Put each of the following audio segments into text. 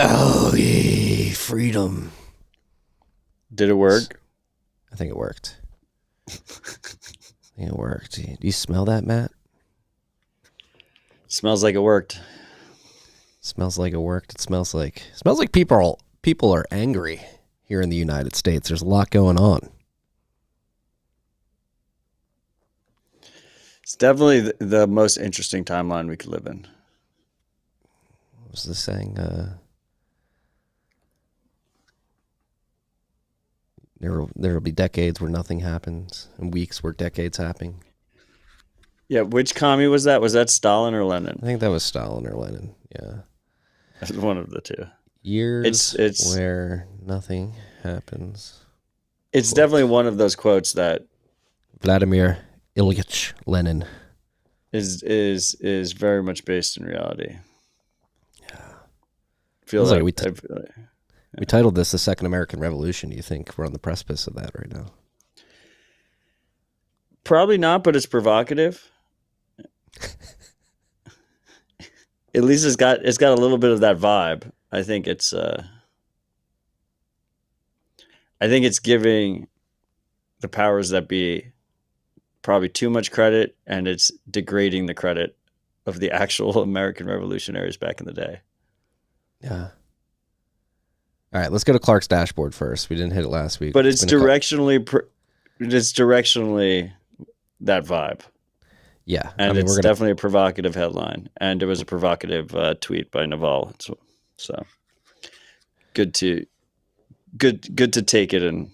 Oh, yay, freedom. Did it work? I think it worked. Do you smell that, Matt? Smells like it worked. Smells like it worked. It smells like people are angry here in the United States. There's a lot going on. It's definitely the most interesting timeline we could live in. What was this saying? There'll be decades where nothing happens, and weeks where decades happen. Yeah, which commie was that? Was that Stalin or Lenin? I think that was Stalin or Lenin. Yeah, That's one of the two. Years where nothing happens. It's definitely one of those quotes that Vladimir Ilyich Lenin is very much based in reality. Yeah, we titled this "The Second American Revolution." Do you think we're on the precipice of that right now? Probably not, but it's provocative. At least it's got a little bit of that vibe. I think it's giving the powers that be probably too much credit, and it's degrading the credit of the actual American revolutionaries back in the day. Yeah. All right, let's go to Clark's dashboard first. We didn't hit it last week. But it's directionally that vibe. Yeah. And it's definitely a provocative headline. And it was a provocative tweet by Naval. So good to take it and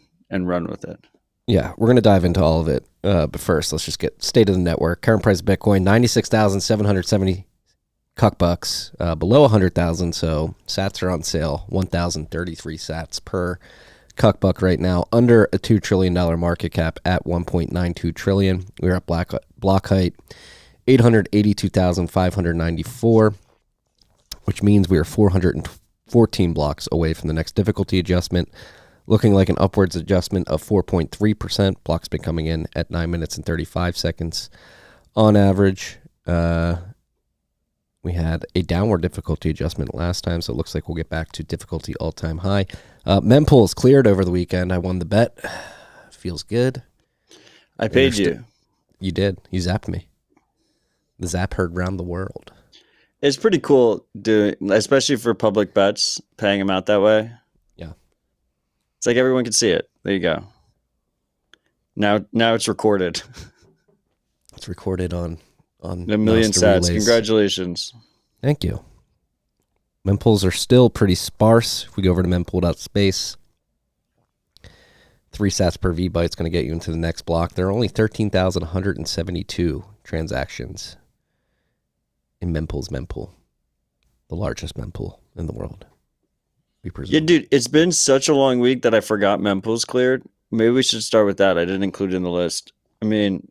run with it. Yeah, we're going to dive into all of it. But first, let's just get state of the network. Current price of Bitcoin, 96,770 $100, below 100,000. So sats are on sale, 1,033 sats per $1 right now, under a $2 trillion market cap at 1.92 trillion. We're at block height 882,594, which means we are 414 blocks away from the next difficulty adjustment, looking like an upwards adjustment of 4.3%. Blocks been coming in at 9 minutes and 35 seconds on average. We had a downward difficulty adjustment last time, so it looks like we'll get back to difficulty all-time high. Mempools cleared over the weekend. I won the bet. Feels good. I paid you. You did. You zapped me. The zap heard round the world. It's pretty cool doing, especially for public bets, paying them out that way. Yeah. It's like everyone can see it. There you go. Now it's recorded. It's recorded on a million sats. Relays. Congratulations. Thank you. Mempools are still pretty sparse. If we go over to mempool.space, 3 sats per VByte is going to get you into the next block. There are only 13,172 transactions in Mempools mempool, the largest mempool in the world. We presume. Yeah, dude, it's been such a long week that I forgot Mempools cleared. Maybe we should start with that. I didn't include it in the list. I mean,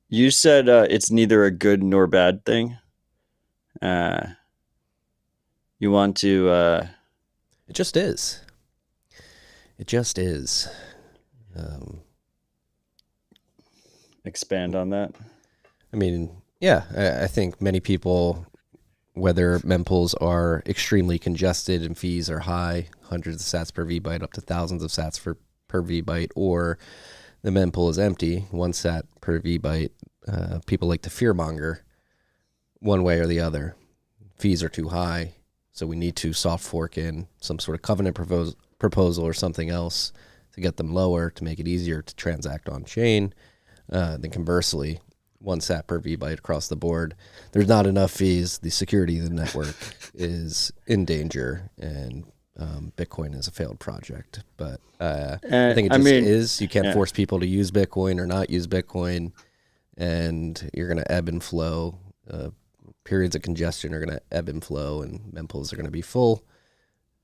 you said it's neither a good nor bad thing. You want to... It just is. It just is. Expand on that? I mean, yeah, I think many people, whether mempools are extremely congested and fees are high, hundreds of sats per VByte up to thousands of sats per VByte, or the mempool is empty, 1 sat per VByte, people like to fearmonger one way or the other. Fees are too high, so we need to soft fork in some sort of covenant proposal or something else to get them lower to make it easier to transact on chain. Then conversely, 1 sat per VByte across the board. There's not enough fees. The security of the network is in danger, and Bitcoin is a failed project. But I think it is. You can't force people to use Bitcoin or not use Bitcoin, and you're going to ebb and flow. Periods of congestion are going to ebb and flow, and mempools are going to be full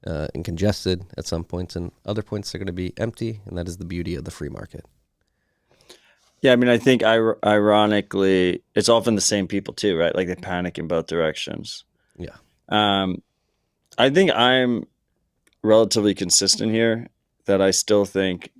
and congested at some points, and other points are going to be empty, and that is the beauty of the free market. Yeah, I mean, I think ironically, it's often the same people too, right? Like they panic in both directions. Yeah. I think I'm relatively consistent here, that I still think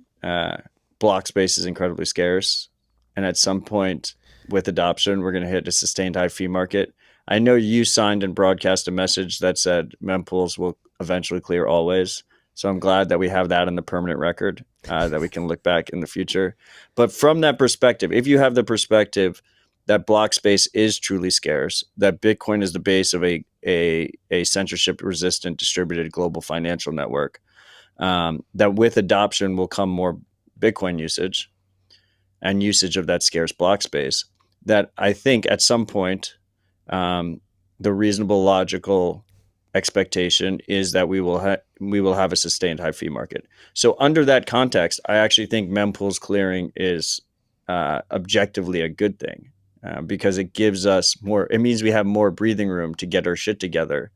block space is incredibly scarce. And at some point with adoption, we're going to hit a sustained high fee market. I know you signed and broadcast a message that said Mempools will eventually clear always. So I'm glad that we have that in the permanent record that we can look back in the future. But from that perspective, if you have the perspective that block space is truly scarce, that Bitcoin is the base of a censorship-resistant distributed global financial network, that with adoption will come more Bitcoin usage and usage of that scarce block space, that I think at some point, the reasonable, logical expectation is that we will have a sustained high fee market. So under that context, I actually think Mempools clearing is objectively a good thing because it gives us more. It means we have more breathing room to get our shit together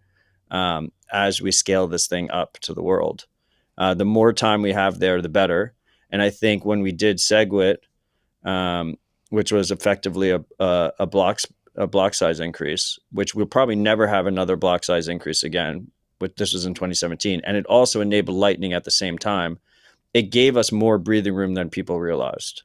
as we scale this thing up to the world. The more time we have there, the better. And I think when we did SegWit, which was effectively a block size increase, which we'll probably never have another block size increase again. But this was in 2017, and it also enabled Lightning at the same time. It gave us more breathing room than people realized,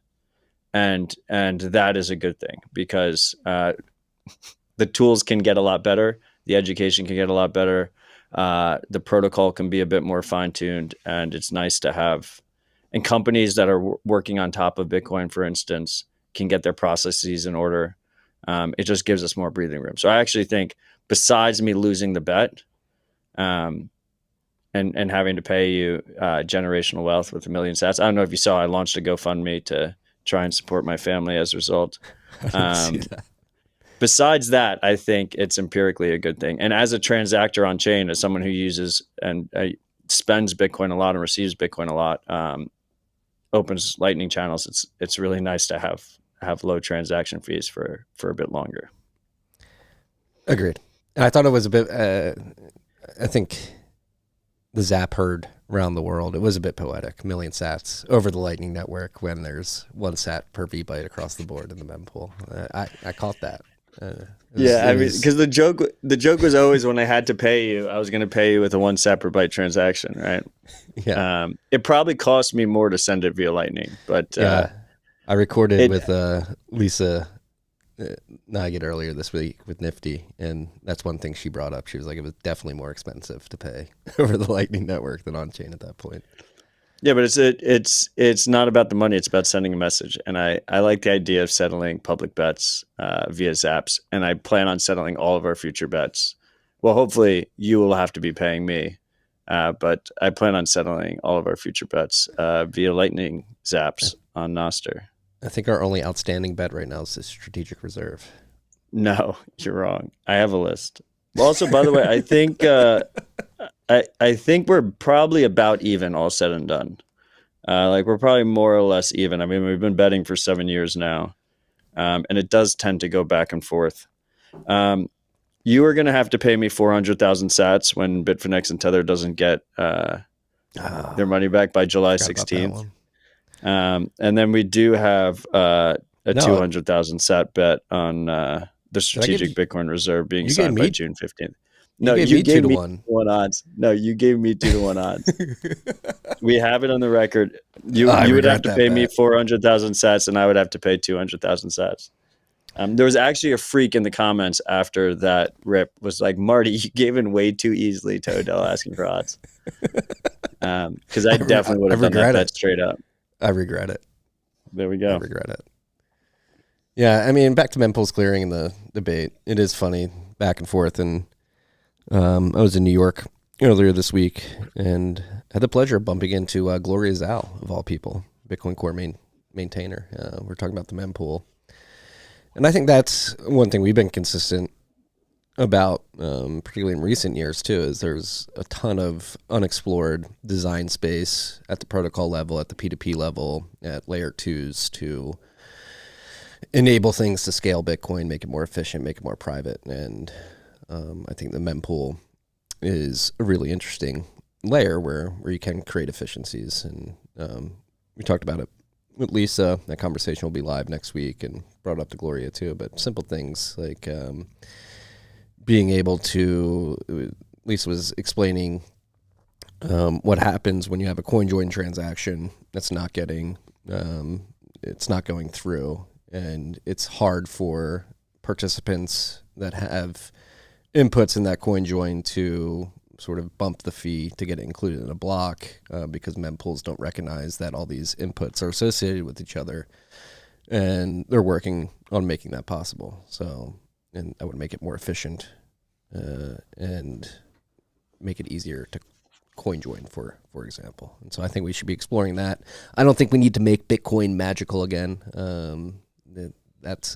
and that is a good thing because the tools can get a lot better, the education can get a lot better, the protocol can be a bit more fine tuned, and it's nice to have. And companies that are working on top of Bitcoin, for instance, can get their processes in order. It just gives us more breathing room. So I actually think, besides me losing the bet, and having to pay you generational wealth with 1 million sats. I don't know if you saw, I launched a GoFundMe to try and support my family as a result. Besides that, I think it's empirically a good thing. And as a transactor on chain, as someone who uses and spends Bitcoin a lot and receives Bitcoin a lot, opens Lightning channels, it's really nice to have low transaction fees for a bit longer. Agreed. And I thought it was a bit, I think the Zap heard around the world, it was a bit poetic, 1 million sats over the Lightning Network when there's 1 sat per V byte across the board in the mempool. I caught that. I mean, because the joke was always when I had to pay you, I was going to pay you with a 1 sat per byte transaction, right? Yeah. It probably cost me more to send it via Lightning, but I recorded with Lisa Nugget earlier this week with Nifty, and that's one thing she brought up. She was like, it was definitely more expensive to pay over the Lightning Network than on chain at that point. Yeah, but it's not about the money. It's about sending a message. And I like the idea of settling public bets via Zaps, and I plan on settling all of our future bets. Well, hopefully you will have to be paying me, but I plan on settling all of our future bets via Lightning Zaps on Nostr. I think our only outstanding bet right now is the strategic reserve. No, you're wrong. I have a list. Also, by the way, I think I think we're probably about even, all said and done. Like we're probably more or less even. I mean, we've been betting for 7 years now, and it does tend to go back and forth. You are going to have to pay me 400,000 sats when Bitfinex and Tether doesn't get their money back by July 16th. And then we do have a 200,000 sat bet on the strategic Bitcoin reserve being signed by June 15th. No, you gave me 2-1 odds. No, you gave me 2-1 odds. We have it on the record. You would have to pay me 400,000 sats, and I would have to pay 200,000 sats. There was actually a freak in the comments after that rip was like, Marty, you gave in way too easily to Odell asking for odds. Because I definitely would have done that bet straight up. I regret it. There we go. I regret it. Yeah, I mean, back to Mempools clearing and the debate. It is funny, back and forth. And I was in New York earlier this week and had the pleasure of bumping into Gloria Zal, of all people, Bitcoin Core maintainer. We're talking about the mempool. And I think that's one thing we've been consistent about, particularly in recent years too, is there's a ton of unexplored design space at the protocol level, at the P2P level, at layer 2s to enable things to scale Bitcoin, make it more efficient, make it more private. And I think the mempool is a really interesting layer where you can create efficiencies. And we talked about it with Lisa. That conversation will be live next week, and brought up to Gloria too. But simple things like being able to, Lisa was explaining what happens when you have a coin join transaction that's not getting, it's not going through. And it's hard for participants that have inputs in that coin join to sort of bump the fee to get it included in a block, because Mempools don't recognize that all these inputs are associated with each other, and they're working on making that possible. So, and that would make it more efficient and make it easier to coin join, for example. And so I think we should be exploring that. I don't think we need to make Bitcoin magical again. That's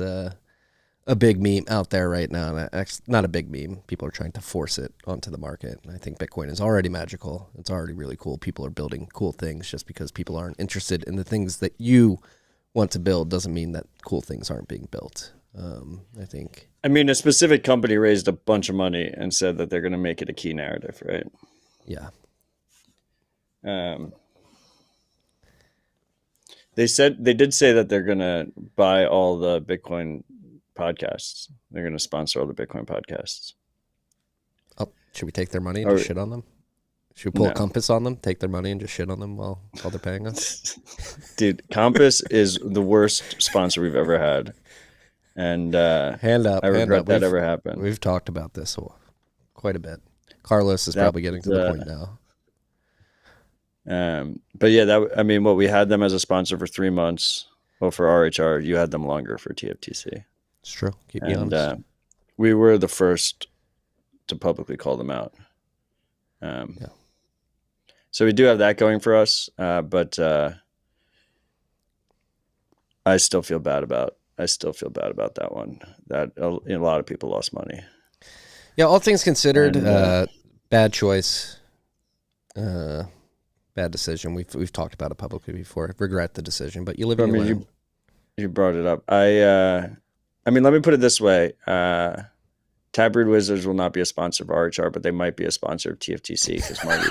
a big meme out there right now. It's not a big meme. People are trying to force it onto the market. And I think Bitcoin is already magical. It's already really cool. People are building cool things. Just because people aren't interested in the things that you want to build doesn't mean that cool things aren't being built. I think. I mean, a specific company raised a bunch of money and said that they're going to make it a key narrative, right? Yeah. They did say that they're going to buy all the Bitcoin podcasts. They're going to sponsor all the Bitcoin podcasts. Oh, should we take their money and just shit on them? Should we pull a Compass on them, take their money and just shit on them while they're paying us? Dude, Compass is the worst sponsor we've ever had. And hand up, I regret that ever happened. We've talked about this quite a bit. Carlos is probably getting to the point now. But yeah, what we had them as a sponsor for 3 months. Well, for RHR, you had them longer for TFTC. It's true. Keep me honest. We were the first to publicly call them out. So we do have that going for us, but I still feel bad about that one. That a lot of people lost money. Yeah, all things considered, bad choice, bad decision. We've talked about it publicly before. Regret the decision, but you live and you learn. You brought it up. I mean, let me put it this way: Tabrood Wizards will not be a sponsor of RHR, but they might be a sponsor of TFTC because Marty.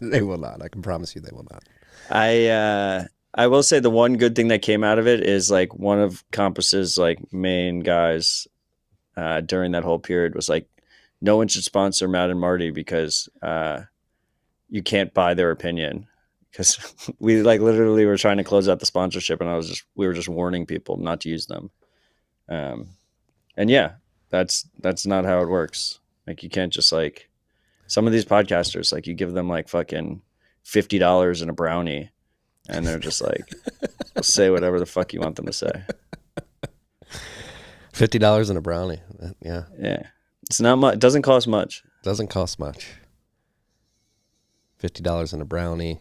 They will not. I can promise you, they will not. I will say the one good thing that came out of it is like one of Compass's like main guys during that whole period was like, no one should sponsor Matt and Marty because you can't buy their opinion. Because we like literally were trying to close out the sponsorship, and we were just warning people not to use them. And yeah, that's not how it works. Like you can't just like some of these podcasters, like you give them like fucking $50 and a brownie, and they're just like, say whatever the fuck you want them to say. $50 and a brownie. Yeah. It's not much. It doesn't cost much. Doesn't cost much. $50 and a brownie.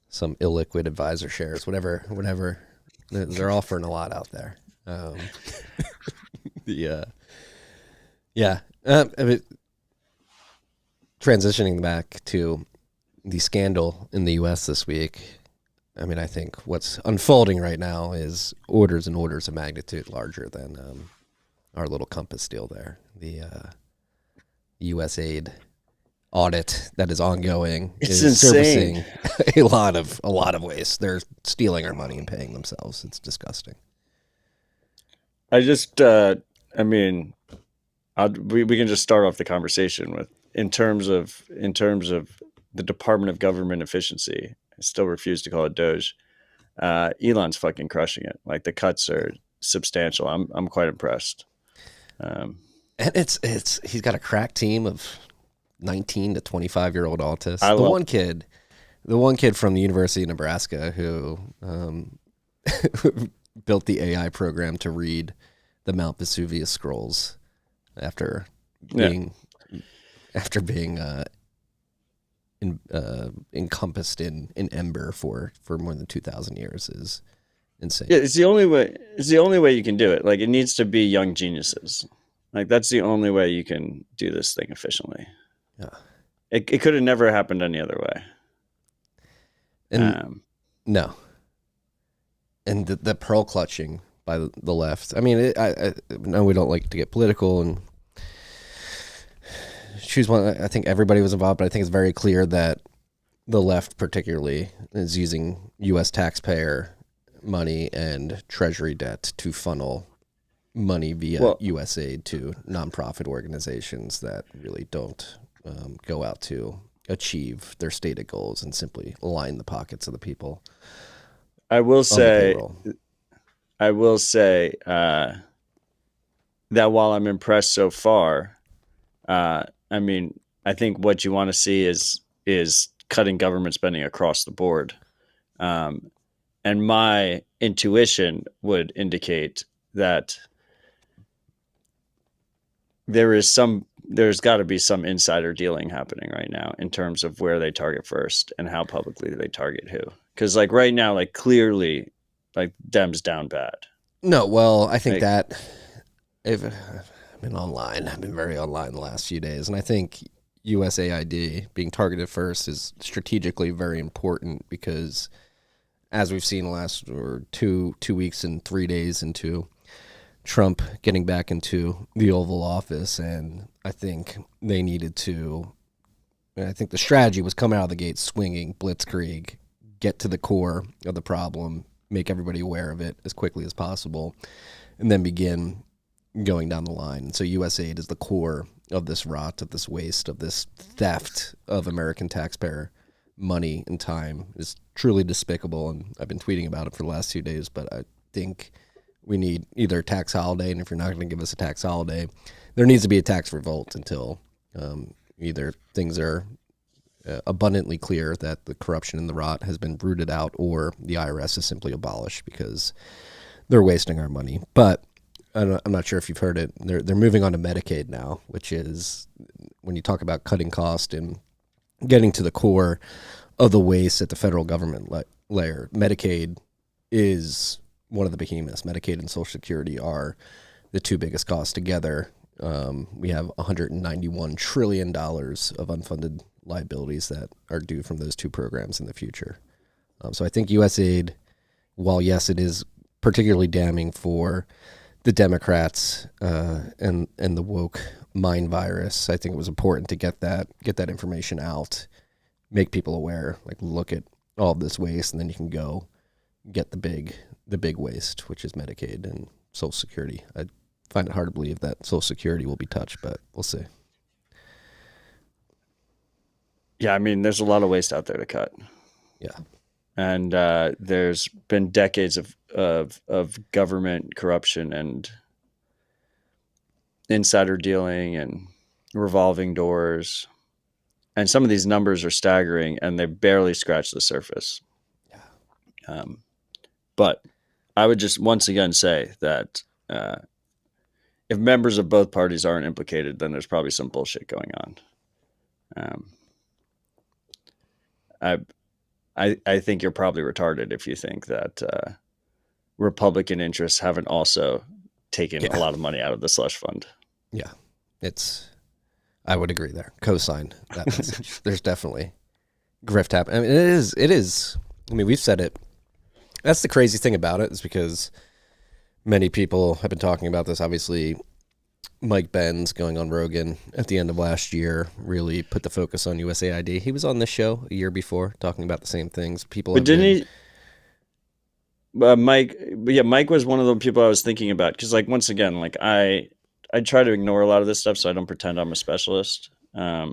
Some illiquid advisor shares, whatever. They're offering a lot out there. Yeah. I mean, transitioning back to the scandal in the U.S. this week, I mean, I think what's unfolding right now is orders and orders of magnitude larger than our little Compass deal there. The USAID audit that is ongoing is servicing a lot of ways. They're stealing our money and paying themselves. It's disgusting. I just, I mean, we can just start off the conversation with in terms of the Department of Government Efficiency. I still refuse to call it Doge. Elon's fucking crushing it. Like the cuts are substantial. I'm quite impressed. And he's got a crack team of 19 to 25-year-old autists. The one kid from the University of Nebraska who built the AI program to read the Mount Vesuvius scrolls after being encompassed in ember for more than 2,000 years is insane. Yeah, it's the only way you can do it. Like it needs to be young geniuses. Like that's the only way you can do this thing efficiently. Yeah. It could have never happened any other way. And no. And the pearl clutching by the left. I mean, I know we don't like to get political and choose one. I think everybody was involved, but I think it's very clear that the left particularly is using U.S. taxpayer money and treasury debt to funnel money via USAID to nonprofit organizations that really don't go out to achieve their stated goals and simply line the pockets of the people. I will say that while I'm impressed so far, I mean, I think what you want to see is cutting government spending across the board. And my intuition would indicate that there's got to be some insider dealing happening right now in terms of where they target first and how publicly they target who. Because like right now, like clearly, like Dems down bad. No, well, I think that if I've been online, I've been very online the last few days, and I think USAID being targeted first is strategically very important because, as we've seen the last or two weeks and 3 days into Trump getting back into the Oval Office, and I think they needed to. I think the strategy was come out of the gate swinging, blitzkrieg, get to the core of the problem, make everybody aware of it as quickly as possible, and then begin going down the line. And so USAID is the core of this rot, of this waste, of this theft of American taxpayer money and time. Is truly despicable, and I've been tweeting about it for the last 2 days, but I think we need either a tax holiday, and if you're not going to give us a tax holiday, there needs to be a tax revolt until either things are abundantly clear that the corruption and the rot has been rooted out, or the IRS is simply abolished because they're wasting our money. But I'm not sure if you've heard it. They're moving on to Medicaid now, which is when you talk about cutting cost and getting to the core of the waste at the federal government layer. Medicaid is one of the behemoths. Medicaid and Social Security are the two biggest costs together. We have $191 trillion of unfunded liabilities that are due from those two programs in the future. So I think USAID, while yes, it is particularly damning for the Democrats and the woke mind virus, I think it was important to get that information out, make people aware, like look at all of this waste, and then you can go get the big waste, which is Medicaid and Social Security. I find it hard to believe that Social Security will be touched, but we'll see. Yeah, I mean, there's a lot of waste out there to cut. Yeah. And there's been decades of government corruption and insider dealing and revolving doors. And some of these numbers are staggering, and they barely scratch the surface. Yeah. But I would just once again say that if members of both parties aren't implicated, then there's probably some bullshit going on. I think you're probably retarded if you think that Republican interests haven't also taken a lot of money out of the slush fund. Yeah, I would agree there. Co-sign that message. There's definitely grift happening. I mean, it is. I mean, we've said it. That's the crazy thing about it, is because many people have been talking about this. Obviously, Mike Benz going on Rogan at the end of last year really put the focus on USAID. He was on this show a year before talking about the same things. But didn't he? Mike was one of the people I was thinking about, because, like, once again, like I try to ignore a lot of this stuff, so I don't pretend I'm a specialist. But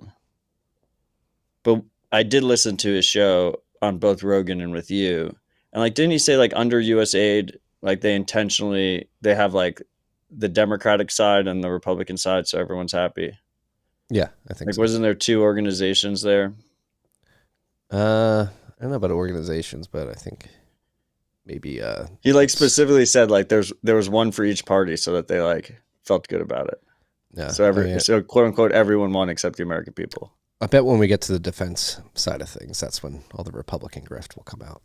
I did listen to his show on both Rogan and with you, and like, didn't he say like under USAID, like they have like the Democratic side and the Republican side, so everyone's happy? Yeah, I think like so. Wasn't there two organizations there? I don't know about organizations, but I think maybe he like specifically said like there was one for each party, so that they like felt good about it. Yeah. So quote unquote everyone won except the American people. I bet when we get to the defense side of things, that's when all the Republican grift will come out.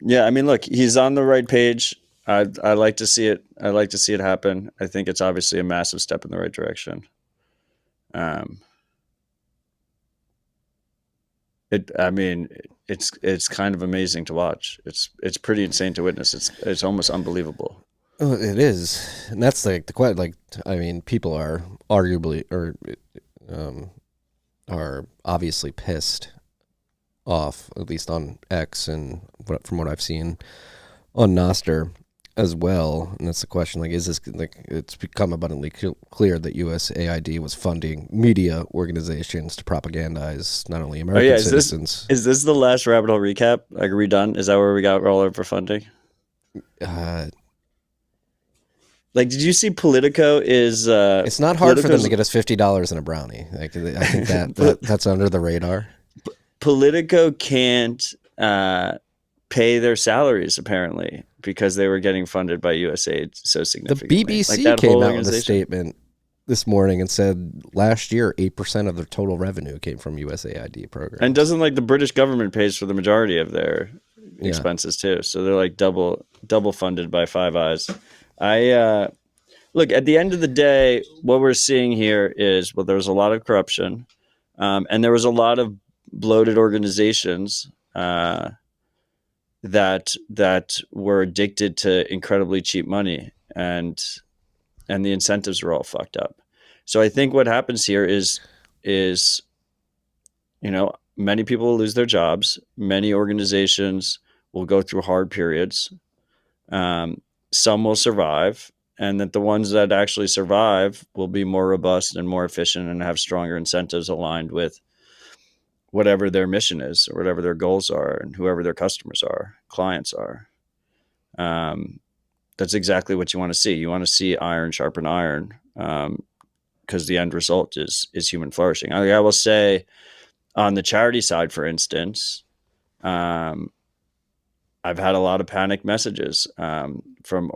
Yeah, I mean, look, he's on the right page. I like to see it. I like to see it happen. I think it's obviously a massive step in the right direction. It's kind of amazing to watch. It's pretty insane to witness. It's almost unbelievable. Oh, it is, and that's like the quite like. I mean, people are arguably are obviously pissed off, at least on X, and from what I've seen on Nostr as well. And that's the question: like, is this like? It's become abundantly clear that USAID was funding media organizations to propagandize not only American citizens. Is this the last rabbit hole recap? Like, are we done? Is that where we got all over funding? Like, did you see Politico is It's not hard for them to get us $50 in a brownie. Like, I think that's under the radar. Politico can't pay their salaries apparently because they were getting funded by USAID so significantly. The BBC like that came whole out with a statement this morning and said last year 8% of their total revenue came from USAID programs. And doesn't like the British government pays for the majority of their expenses too, so they're like double funded by Five Eyes. I look, at the end of the day, what we're seeing here is, well, there was a lot of corruption, and there was a lot of bloated organizations that were addicted to incredibly cheap money, and the incentives were all fucked up. So I think what happens here is many people will lose their jobs. Many organizations will go through hard periods. Some will survive, and that the ones that actually survive will be more robust and more efficient and have stronger incentives aligned with whatever their mission is or whatever their goals are and whoever their customers are, clients are. That's exactly what you want to see. You want to see iron sharpen iron, because the end result is human flourishing. I will say, on the charity side, for instance, I've had a lot of panic messages from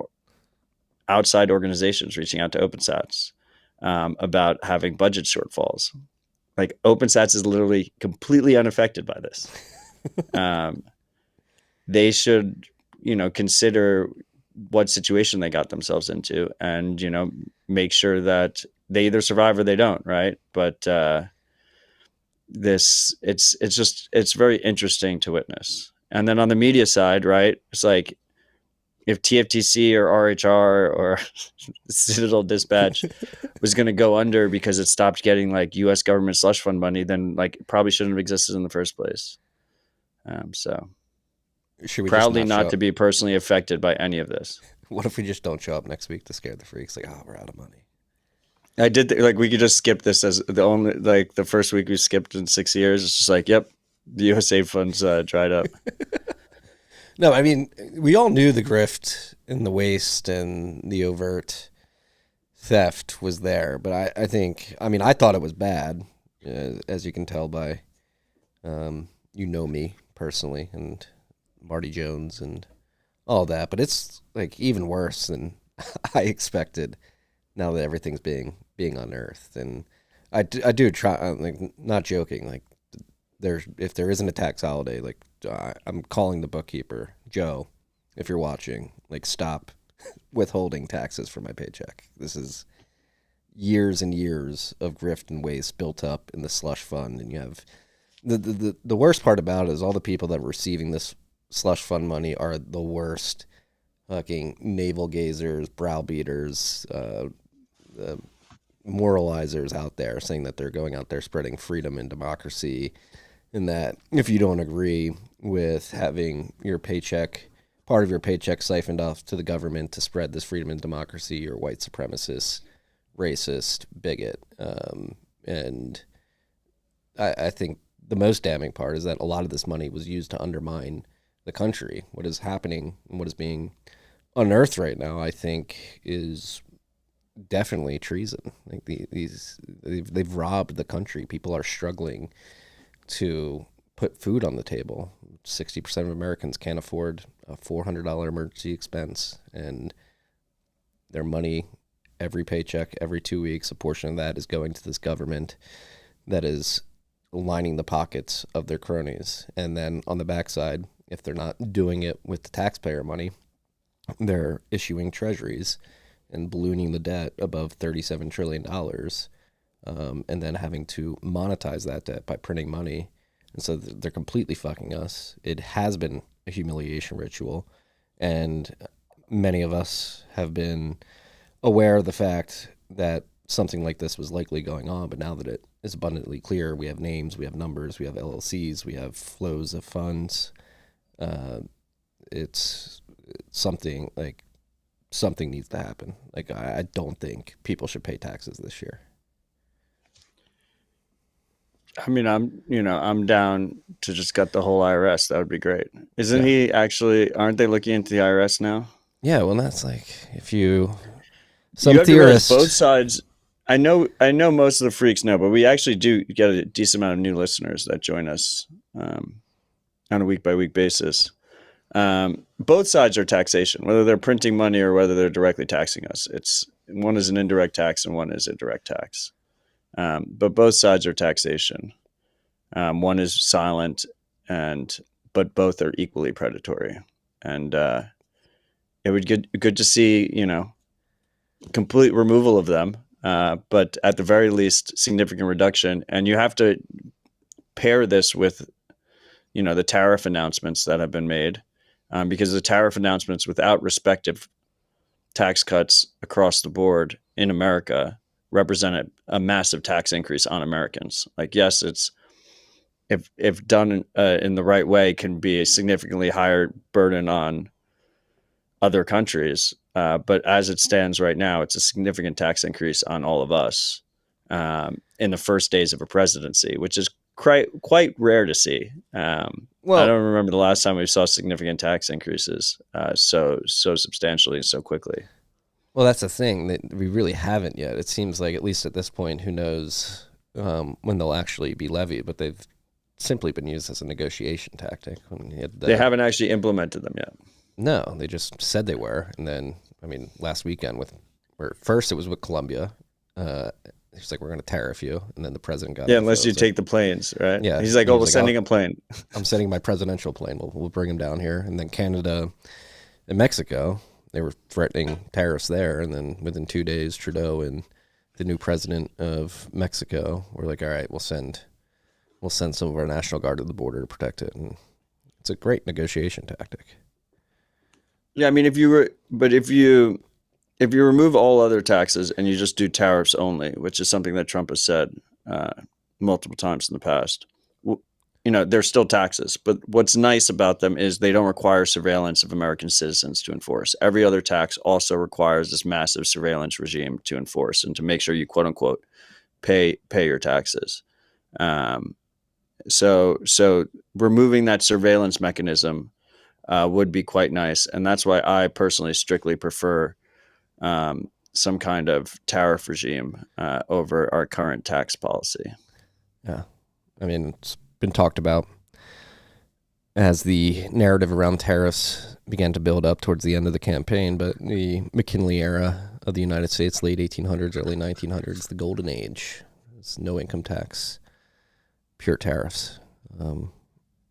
outside organizations reaching out to OpenSats about having budget shortfalls. Like, OpenSats is literally completely unaffected by this. They should, consider what situation they got themselves into, and make sure that they either survive or they don't, right? But it's very interesting to witness. And then on the media side, right, it's like, if TFTC or RHR or Citadel Dispatch was going to go under because it stopped getting like U.S. government slush fund money, then like it probably shouldn't have existed in the first place. So should we proudly not to be personally affected by any of this. What if we just don't show up next week to scare the freaks? Like, oh, we're out of money. I did we could just skip this as the first week we skipped in 6 years. It's just like, yep, the USAID funds dried up. No, I mean, we all knew the grift and the waste and the overt theft was there, but I thought it was bad, as you can tell by, me personally, and Marty Jones and all that, but it's like even worse than I expected now that everything's being unearthed. And I do try, like, not joking, like, if there isn't a tax holiday, like, I'm calling the bookkeeper, Joe, if you're watching, like, stop withholding taxes from my paycheck. This is years and years of grift and waste built up in the slush fund, and you have the worst part about it is all the people that are receiving this slush fund money are the worst fucking navel gazers, browbeaters, moralizers out there, saying that they're going out there spreading freedom and democracy, and that if you don't agree with having your paycheck, part of your paycheck siphoned off to the government to spread this freedom and democracy, you're white supremacist, racist, bigot. And I think the most damning part is that a lot of this money was used to undermine the country. What is happening and what is being unearthed right now, I think, is definitely treason. Like, they've robbed the country. People are struggling to put food on the table. 60% of Americans can't afford a $400 emergency expense, and their money, every paycheck, every 2 weeks, a portion of that is going to this government that is lining the pockets of their cronies. And then on the backside, if they're not doing it with the taxpayer money, they're issuing treasuries and ballooning the debt above $37 trillion, and then having to monetize that debt by printing money. And so they're completely fucking us. It has been a humiliation ritual, and many of us have been aware of the fact that something like this was likely going on, but now that it is abundantly clear, we have names, we have numbers, we have LLCs, we have flows of funds. It's something needs to happen. Like, I don't think people should pay taxes this year. I mean, I'm down to just gut the whole IRS. That would be great. Aren't they looking into the IRS now? Yeah, well, that's like, if you Some you have to realize theorists. both sides. I know most of the freaks know, but we actually do get a decent amount of new listeners that join us on a week-by-week basis. Both sides are taxation, whether they're printing money or whether they're directly taxing us. One is an indirect tax and one is a direct tax. But both sides are taxation. One is silent, but both are equally predatory. And it would be good to see, complete removal of them, but at the very least, significant reduction. And you have to pair this with, the tariff announcements that have been made, because the tariff announcements without respective tax cuts across the board in America represent a massive tax increase on Americans. Like, yes, it's if done in the right way, can be a significantly higher burden on other countries. But as it stands right now, it's a significant tax increase on all of us in the first days of a presidency, which is quite rare to see. I don't remember the last time we saw significant tax increases so substantially and so quickly. Well, that's the thing, that we really haven't yet. It seems like, at least at this point, who knows when they'll actually be levied, but they've simply been used as a negotiation tactic. They haven't actually implemented them yet. No, they just said they were. And then, last weekend first it was with Colombia. He's like, we're going to tariff you. And then the president got unless you take the planes, right? Yeah. He's like, we're sending a plane. I'm sending my presidential plane. We'll bring him down here. And then Canada and Mexico, they were threatening tariffs there. And then within 2 days, Trudeau and the new president of Mexico were like, all right, we'll send some of our National Guard to the border to protect it. And it's a great negotiation tactic. Yeah, if you remove all other taxes and you just do tariffs only, which is something that Trump has said multiple times in the past, they're still taxes. But what's nice about them is they don't require surveillance of American citizens to enforce. Every other tax also requires this massive surveillance regime to enforce and to make sure you, quote unquote, pay your taxes. So removing that surveillance mechanism would be quite nice. And that's why I personally strictly prefer some kind of tariff regime over our current tax policy. Yeah. It's been talked about as the narrative around tariffs began to build up towards the end of the campaign, but the McKinley era of the United States, late 1800s, early 1900s, the golden age. It's no income tax, pure tariffs. I'd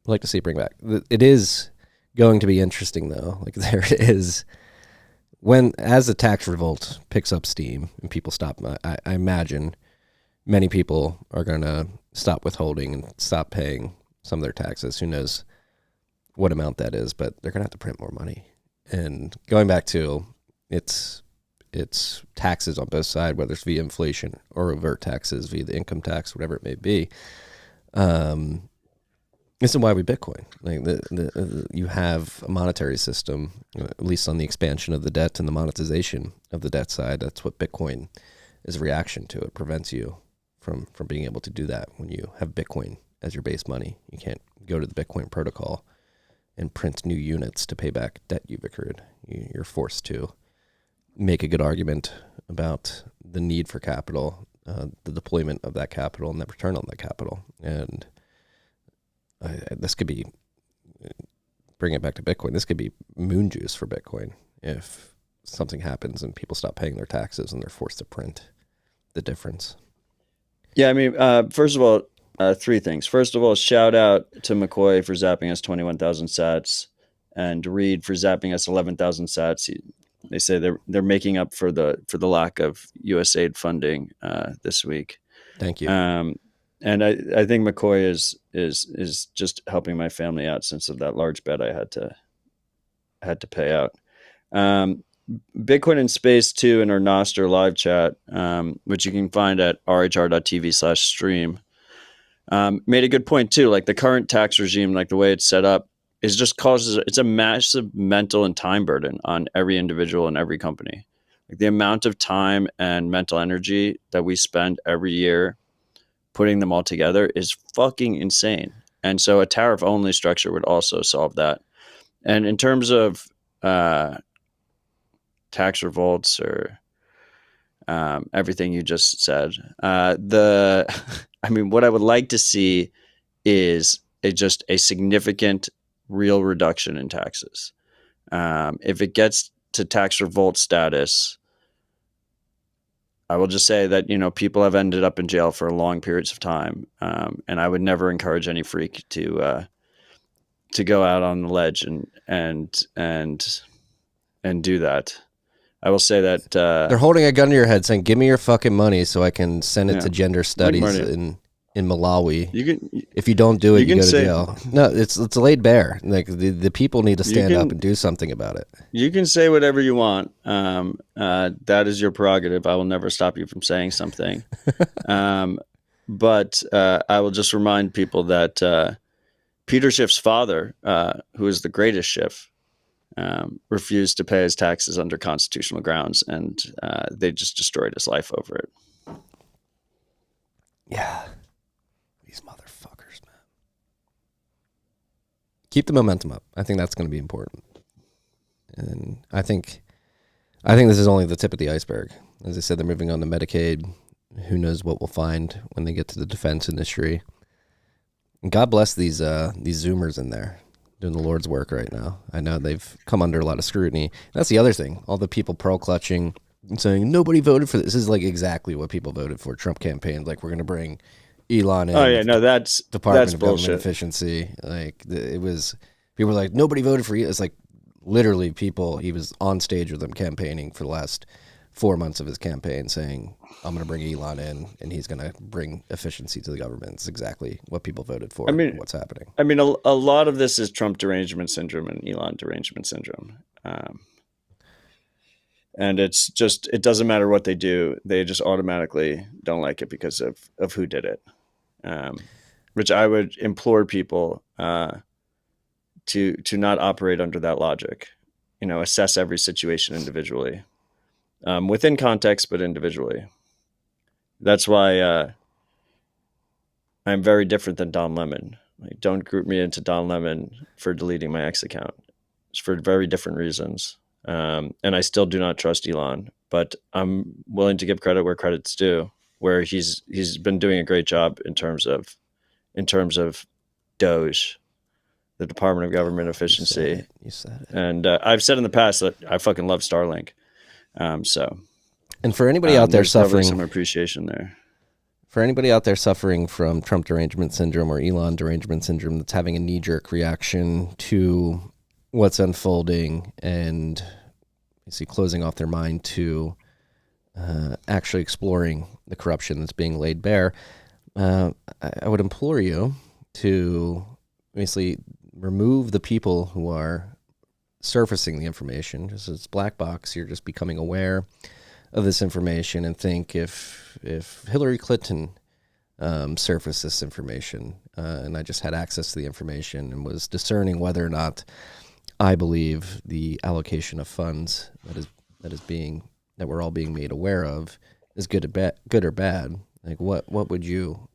like to see it bring back. It is going to be interesting, though. Like, there it is. As the tax revolt picks up steam and people stop, I imagine many people are going to stop withholding and stop paying some of their taxes. Who knows what amount that is, but they're going to have to print more money. And going back to it's taxes on both sides, whether it's via inflation or overt taxes via the income tax, whatever it may be. This is why we Bitcoin. Like you have a monetary system, at least on the expansion of the debt and the monetization of the debt side. That's what Bitcoin is a reaction to. It prevents you from being able to do that. When you have Bitcoin as your base money, you can't go to the Bitcoin protocol and print new units to pay back debt you've accrued. You're forced to make a good argument about the need for capital, the deployment of that capital, and the return on that capital. And this could be, bring it back to Bitcoin, this could be moon juice for Bitcoin if something happens and people stop paying their taxes and they're forced to print the difference. Yeah, first of all, three things. First of all, shout out to McCoy for zapping us 21,000 sats and Reed for zapping us 11,000 sats. They say they're making up for the lack of USAID funding this week. Thank you. And I think McCoy is just helping my family out since of that large bet I had to pay out. Bitcoin in Space 2 in our Nostr live chat, which you can find at rhr.tv/stream, made a good point too. Like, the current tax regime, like the way it's set up, is just it's a massive mental and time burden on every individual and every company. Like, the amount of time and mental energy that we spend every year putting them all together is fucking insane. And so a tariff only structure would also solve that. And in terms of tax revolts or everything you just said. I mean, what I would like to see is just a significant real reduction in taxes. If it gets to tax revolt status, I will just say that, people have ended up in jail for long periods of time. And I would never encourage any freak to go out on the ledge and do that. I will say that they're holding a gun to your head saying, give me your fucking money so I can send it to gender studies in Malawi. If you don't do it, you go to jail. No, it's laid bare. Like the people need to stand up and do something about it. You can say whatever you want. That is your prerogative. I will never stop you from saying something. But I will just remind people that Peter Schiff's father, who is the greatest Schiff, refused to pay his taxes under constitutional grounds, and they just destroyed his life over it. Yeah. These motherfuckers, man. Keep the momentum up. I think that's going to be important. And I think this is only the tip of the iceberg. As I said, they're moving on to Medicaid. Who knows what we'll find when they get to the defense industry. And God bless these Zoomers in there doing the Lord's work right now. I know they've come under a lot of scrutiny. That's the other thing. All the people pearl-clutching and saying, nobody voted for this. This is like exactly what people voted for. Trump campaigned, like, we're going to bring Elon in. Oh yeah, no, that's Department of bullshit. Government Efficiency. Like it was, people were like, nobody voted for Elon. It's like literally people. He was on stage with them campaigning for the last 4 months of his campaign, saying, "I'm going to bring Elon in, and he's going to bring efficiency to the government." It's exactly what people voted for. What's happening? I mean, a lot of this is Trump derangement syndrome and Elon derangement syndrome. And it doesn't matter what they do. They just automatically don't like it because of who did it. Which I would implore people to not operate under that logic. Assess every situation individually, within context, but individually. That's why I'm very different than Don Lemon. Like, don't group me into Don Lemon for deleting my X account. It's for very different reasons. And I still do not trust Elon, but I'm willing to give credit where credit's due, where he's been doing a great job in terms of DOGE, the Department of Government Efficiency. You said it. And I've said in the past that I fucking love Starlink. And for anybody out there suffering, some appreciation there. For anybody out there suffering from Trump derangement syndrome or Elon derangement syndrome, that's having a knee-jerk reaction to what's unfolding and basically closing off their mind to actually exploring the corruption that's being laid bare, I would implore you to basically remove the people who are surfacing the information. Just as black box, you're just becoming aware of this information, and think if Hillary Clinton surfaced this information and I just had access to the information and was discerning whether or not I believe the allocation of funds that we're all being made aware of is good or bad. Like what would you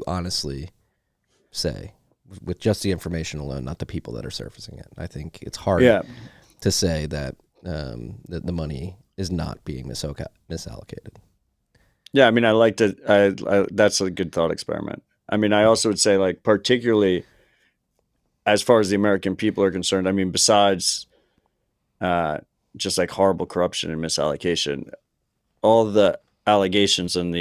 honestly say with just the information alone, not the people that are surfacing it? I think it's hard to say that that the money is not being misallocated. Yeah, I mean, that's a good thought experiment. I mean, I also would say, like, particularly as far as the American people are concerned, I mean, besides just like horrible corruption and misallocation, all the allegations and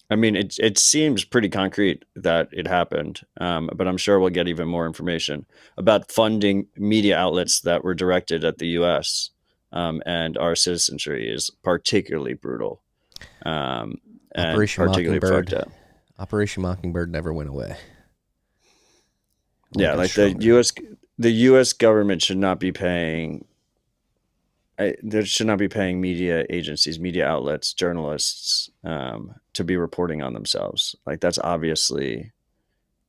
it seems pretty concrete that it happened, but I'm sure we'll get even more information about funding media outlets that were directed at the U.S. And our citizenry is particularly brutal. And particularly fucked up. Operation Mockingbird never went away. Yeah, like the U.S. government should not be paying. There should not be paying media agencies, media outlets, journalists to be reporting on themselves. Like, that's obviously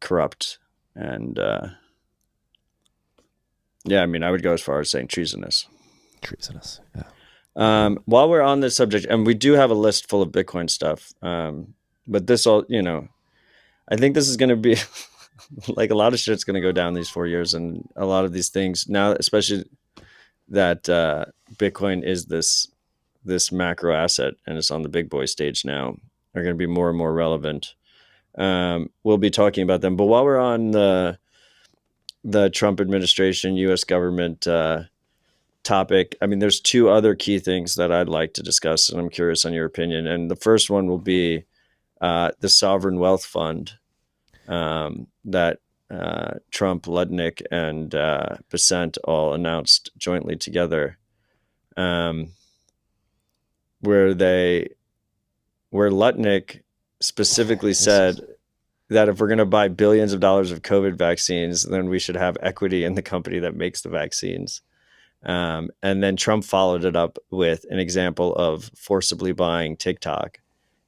corrupt, and yeah, I mean, I would go as far as saying treasonous. Treasonous, yeah. While we're on this subject, and we do have a list full of Bitcoin stuff, but this all, I think this is going to be like a lot of shit's going to go down these 4 years, and a lot of these things now, especially that Bitcoin is this this macro asset, and it's on the big boy stage now, are going to be more and more relevant. We'll be talking about them. But while we're on the Trump administration, U.S. government topic, I mean, there's two other key things that I'd like to discuss, and I'm curious on your opinion. And the first one will be the sovereign wealth fund that Trump, Lutnick, and Besant all announced jointly together, where Lutnick specifically said that if we're going to buy billions of dollars of COVID vaccines, then we should have equity in the company that makes the vaccines. And then Trump followed it up with an example of forcibly buying TikTok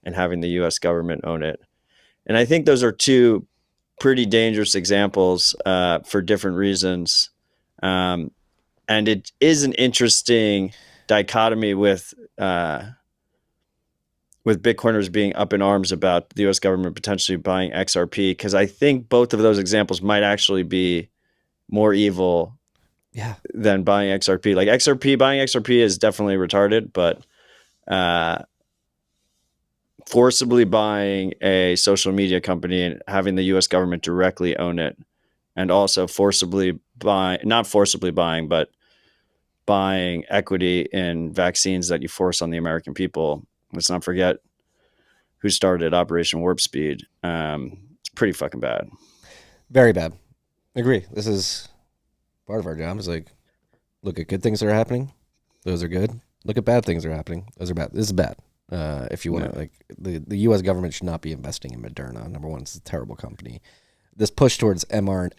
and having the U.S. government own it. And I think those are two pretty dangerous examples for different reasons. And it is an interesting dichotomy with Bitcoiners being up in arms about the U.S. government potentially buying XRP, because I think both of those examples might actually be more evil than buying XRP. Like buying XRP is definitely retarded, but forcibly buying a social media company and having the U.S. government directly own it, and also not forcibly buying, but buying equity in vaccines that you force on the American people. Let's not forget who started Operation Warp Speed. It's pretty fucking bad. Very bad. I agree. This is part of our job, is like, look at good things that are happening. Those are good. Look at bad things that are happening. Those are bad. This is bad. If you want to, like, the U.S. government should not be investing in Moderna. Number one, it's a terrible company. This push towards mRNA,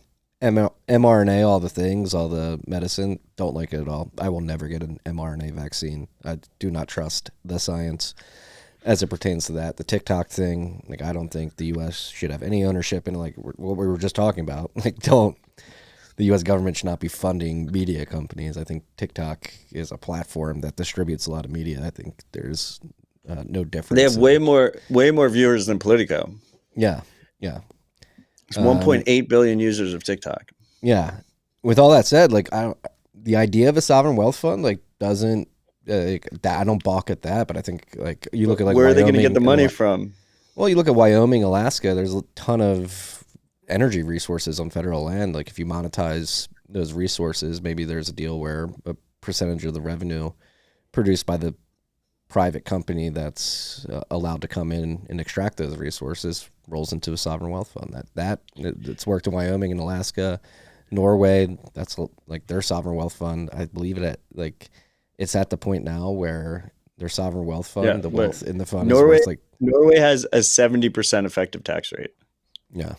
all the things, all the medicine, don't like it at all. I will never get an mRNA vaccine. I do not trust the science as it pertains to that. The TikTok thing, like, I don't think the U.S. should have any ownership in, like, what we were just talking about. Like, the U.S. government should not be funding media companies. I think TikTok is a platform that distributes a lot of media. I think there's no difference. They have way more viewers than Politico. Yeah. It's 1.8 billion users of TikTok. Yeah. With all that said, like, the idea of a sovereign wealth fund, like, doesn't I don't balk at that, but I think, like, you look at, like, where Wyoming, are they going to get the money from? Well, you look at Wyoming, Alaska. There's a ton of energy resources on federal land. Like, if you monetize those resources, maybe there's a deal where a percentage of the revenue produced by the private company that's allowed to come in and extract those resources rolls into a sovereign wealth fund. It's worked in Wyoming and Alaska, Norway. That's like their sovereign wealth fund. I believe it's at the point now where their sovereign wealth fund, the wealth in the fund Norway, is worth, like, Norway has a 70% effective tax rate. Yeah.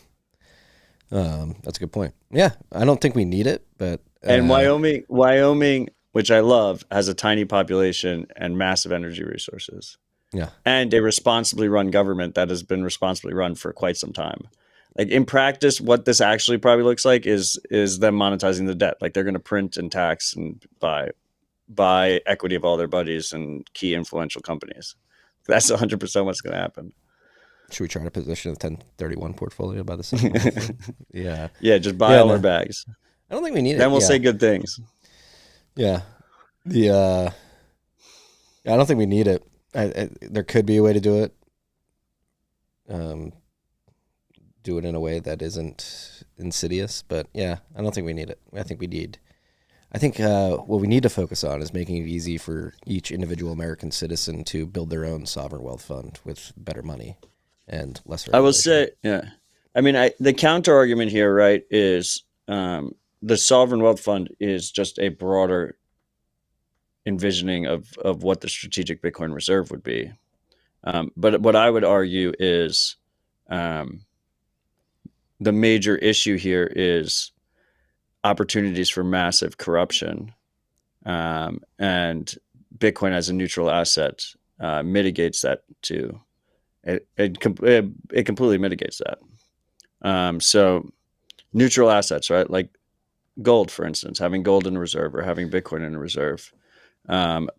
That's a good point. Yeah. I don't think we need it, but and Wyoming, which I love, has a tiny population and massive energy resources. Yeah. And a responsibly run government that has been responsibly run for quite some time. Like, in practice, what this actually probably looks like is them monetizing the debt. Like, they're going to print and tax and buy equity of all their buddies and key influential companies. That's 100% what's going to happen. Should we try to position a 1031 portfolio by the same? Yeah. Yeah, just buy all our bags. I don't think we need it. Then we'll say good things. Yeah. I don't think we need it. There could be a way to do it. Do it in a way that isn't insidious, but yeah, I don't think we need it. I think what we need to focus on is making it easy for each individual American citizen to build their own sovereign wealth fund with better money and less regulation. I will say, yeah. I mean, the counter argument here, right, is the sovereign wealth fund is just a broader envisioning of what the strategic Bitcoin reserve would be. But what I would argue is the major issue here is opportunities for massive corruption. And Bitcoin as a neutral asset mitigates that too. It completely mitigates that. So neutral assets, right? Like gold, for instance, having gold in a reserve or having Bitcoin in a reserve,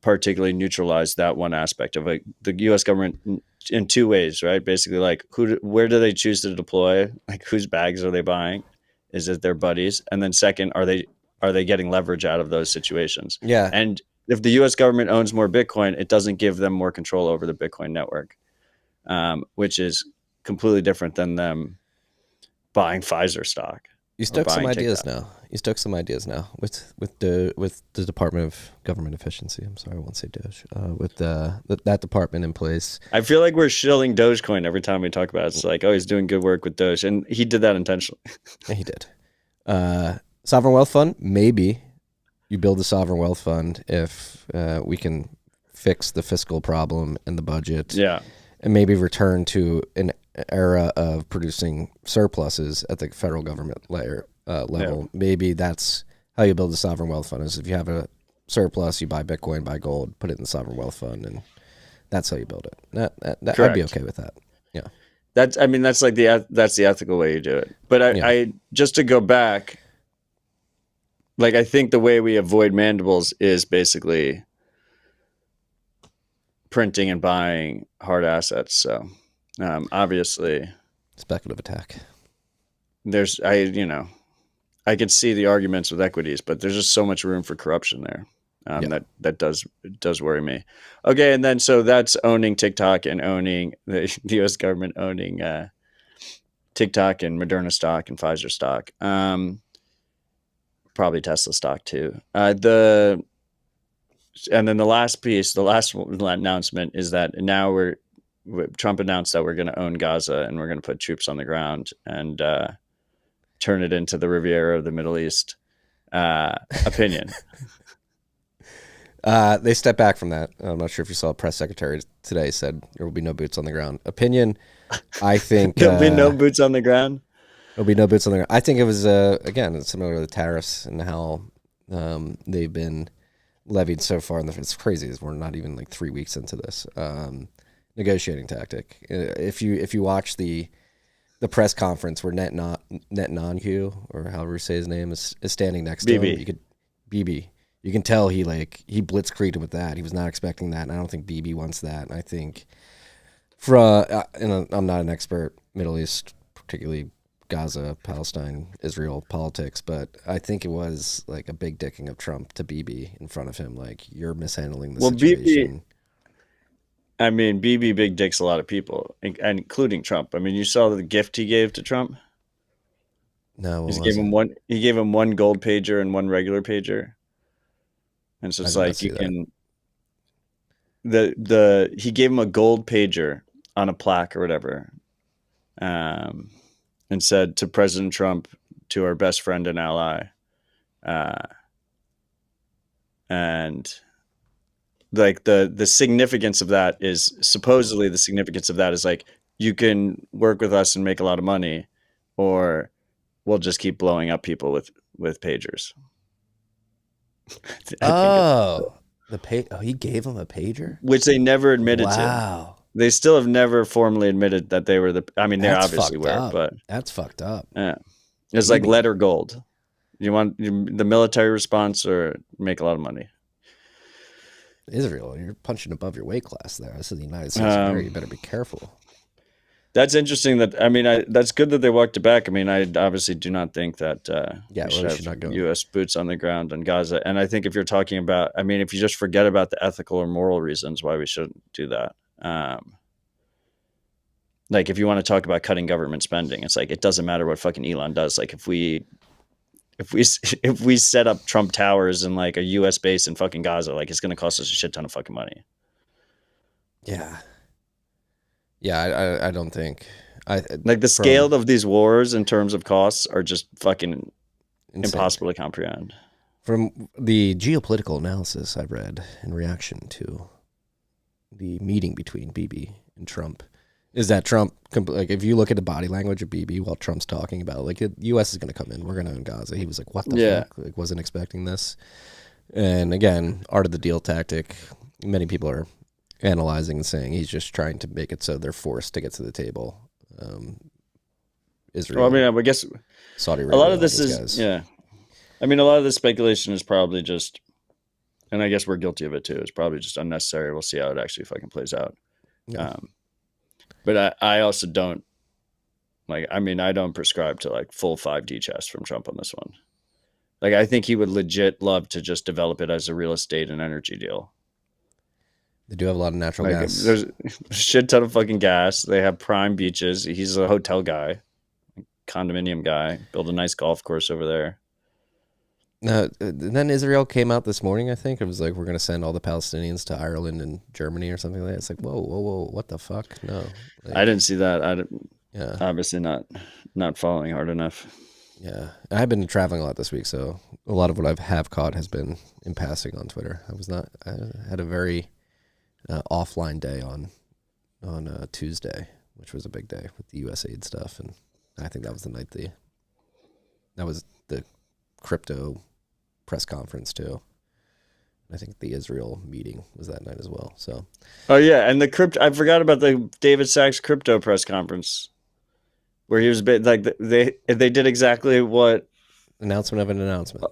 particularly neutralize that one aspect of it. The U.S. government in two ways, right? Basically, like where do they choose to deploy? Like, whose bags are they buying? Is it their buddies? And then second, are they getting leverage out of those situations? Yeah. And if the U.S. government owns more Bitcoin, it doesn't give them more control over the Bitcoin network, which is completely different than them buying Pfizer stock. You stuck some ideas now. You stuck some ideas now with the Department of Government Efficiency. I'm sorry, I won't say Doge. With that department in place. I feel like we're shilling Dogecoin every time we talk about it. It's like, oh, he's doing good work with Doge, and he did that intentionally. Yeah, he did. Sovereign wealth fund, maybe you build a sovereign wealth fund if we can fix the fiscal problem and the budget. Yeah, and maybe return to an era of producing surpluses at the federal government level. Yeah. Maybe that's how you build a sovereign wealth fund, is if you have a surplus, you buy Bitcoin, buy gold, put it in the sovereign wealth fund, and that's how you build it. I'd be okay with that. Yeah. That's like that's the ethical way you do it. But I just to go back, like, I think the way we avoid mandibles is basically printing and buying hard assets. So obviously speculative attack. I could see the arguments with equities, but there's just so much room for corruption there. That does worry me. Okay, and then so that's owning TikTok and owning the U.S. government owning TikTok and Moderna stock and Pfizer stock. Probably Tesla stock too. And then the last piece, the last announcement is that now Trump announced that we're going to own Gaza and we're going to put troops on the ground and turn it into the Riviera of the Middle East. Opinion. They stepped back from that. I'm not sure if you saw, press secretary today said there will be no boots on the ground. Opinion, I think there'll be no boots on the ground. There'll be no boots on the ground. I think it was again, it's similar to the tariffs and how they've been levied so far. It's crazy. We're not even like 3 weeks into this negotiating tactic. If you watch the press conference where Netanyahu, or however you say his name, is standing next to him, you can tell he blitzkrieged with that. He was not expecting that, and I don't think BB wants that. And I think I'm not an expert Middle East, particularly Gaza, Palestine, Israel politics, but I think it was like a big dicking of Trump to BB in front of him, like, you're mishandling the situation. BB big dicks a lot of people, including Trump. I mean, you saw the gift he gave to Trump. No, he gave him one gold pager and one regular pager, and so it's like you can. He gave him a gold pager on a plaque or whatever, and said to President Trump, to our best friend and ally, and like the significance of that is supposedly the significance of that is like, you can work with us and make a lot of money, or we'll just keep blowing up people with pagers. He gave him a pager, which they never admitted to. Wow. They still have never formally admitted that they were they obviously were, but that's fucked up. Yeah, it's like lead or gold. You want the military response or make a lot of money. Israel, you're punching above your weight class there. This is the United States of America. You better be careful. That's interesting. That's good that they walked it back. I obviously do not think that we should have U.S. boots on the ground in Gaza. And I think if you're talking about, if you just forget about the ethical or moral reasons why we shouldn't do that. Like, if you want to talk about cutting government spending, it's like, it doesn't matter what fucking Elon does. Like, if we set up Trump Towers in like a U.S. base in fucking Gaza, like, it's going to cost us a shit ton of fucking money. Yeah. Yeah, I don't think the scale of these wars in terms of costs are just fucking impossible to comprehend. From the geopolitical analysis I read in reaction to the meeting between BB and Trump, is that Trump, like, if you look at the body language of BB while Trump's talking about, like, the U.S. is going to come in, we're going to own Gaza, he was like, what the fuck? Like, wasn't expecting this. And again, art of the deal tactic. Many people are analyzing and saying he's just trying to make it so they're forced to get to the table. Israel. Well, I guess Saudi Arabia. A lot of this is a lot of the speculation is probably just, and I guess we're guilty of it too. It's probably just unnecessary. We'll see how it actually fucking plays out. Yeah. But I also don't I don't prescribe to like full 5D chess from Trump on this one. Like, I think he would legit love to just develop it as a real estate and energy deal. They do have a lot of natural Like, gas. there's a shit ton of fucking gas. They have prime beaches. He's a hotel guy, condominium guy. Build a nice golf course over there. Then Israel came out this morning, I think. It was like, we're going to send all the Palestinians to Ireland and Germany or something like that. It's like, whoa, what the fuck? No. Like, I didn't see that. Yeah. Obviously not following hard enough. Yeah. I've been traveling a lot this week, so a lot of what I have caught has been in passing on Twitter. I had a very offline day on Tuesday, which was a big day with the USAID stuff, and I think that was the night that was the crypto press conference too. I think the Israel meeting was that night as well. So, oh yeah, and the crypto. I forgot about the David Sachs crypto press conference, where he was like they did exactly what announcement of an announcement.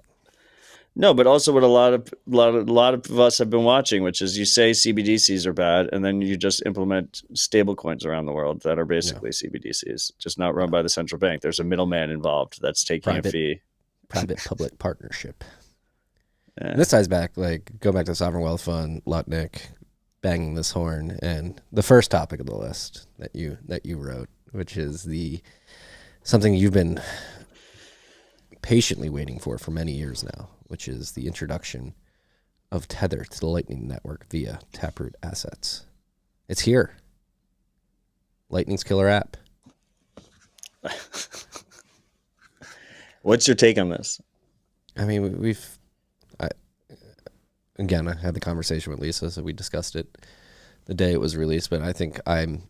No, but also what a lot of us have been watching, which is you say CBDCs are bad, and then you just implement stable coins around the world that are basically CBDCs, just not run by the central bank. There's a middleman involved that's taking a fee. Private-public partnership. Yeah. This ties back, go back to Sovereign Wealth Fund, Lutnick, banging this horn, and the first topic of the list that you wrote, which is something you've been patiently waiting for many years now, which is the introduction of Tether to the Lightning Network via Taproot assets. It's here. Lightning's killer app. What's your take on this? I mean, I had the conversation with Lisa, so we discussed it the day it was released, but I think I'm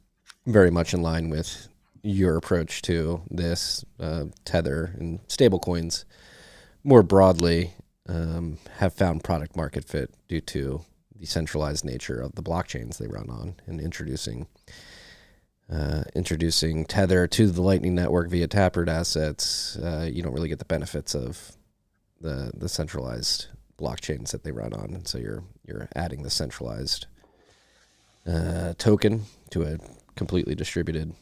very much in line with your approach to this. Tether and stablecoins more broadly have found product market fit due to the centralized nature of the blockchains they run on, and introducing Tether to the Lightning Network via Taproot assets. You don't really get the benefits of the centralized blockchains that they run on, and so you're adding the centralized token to a completely distributed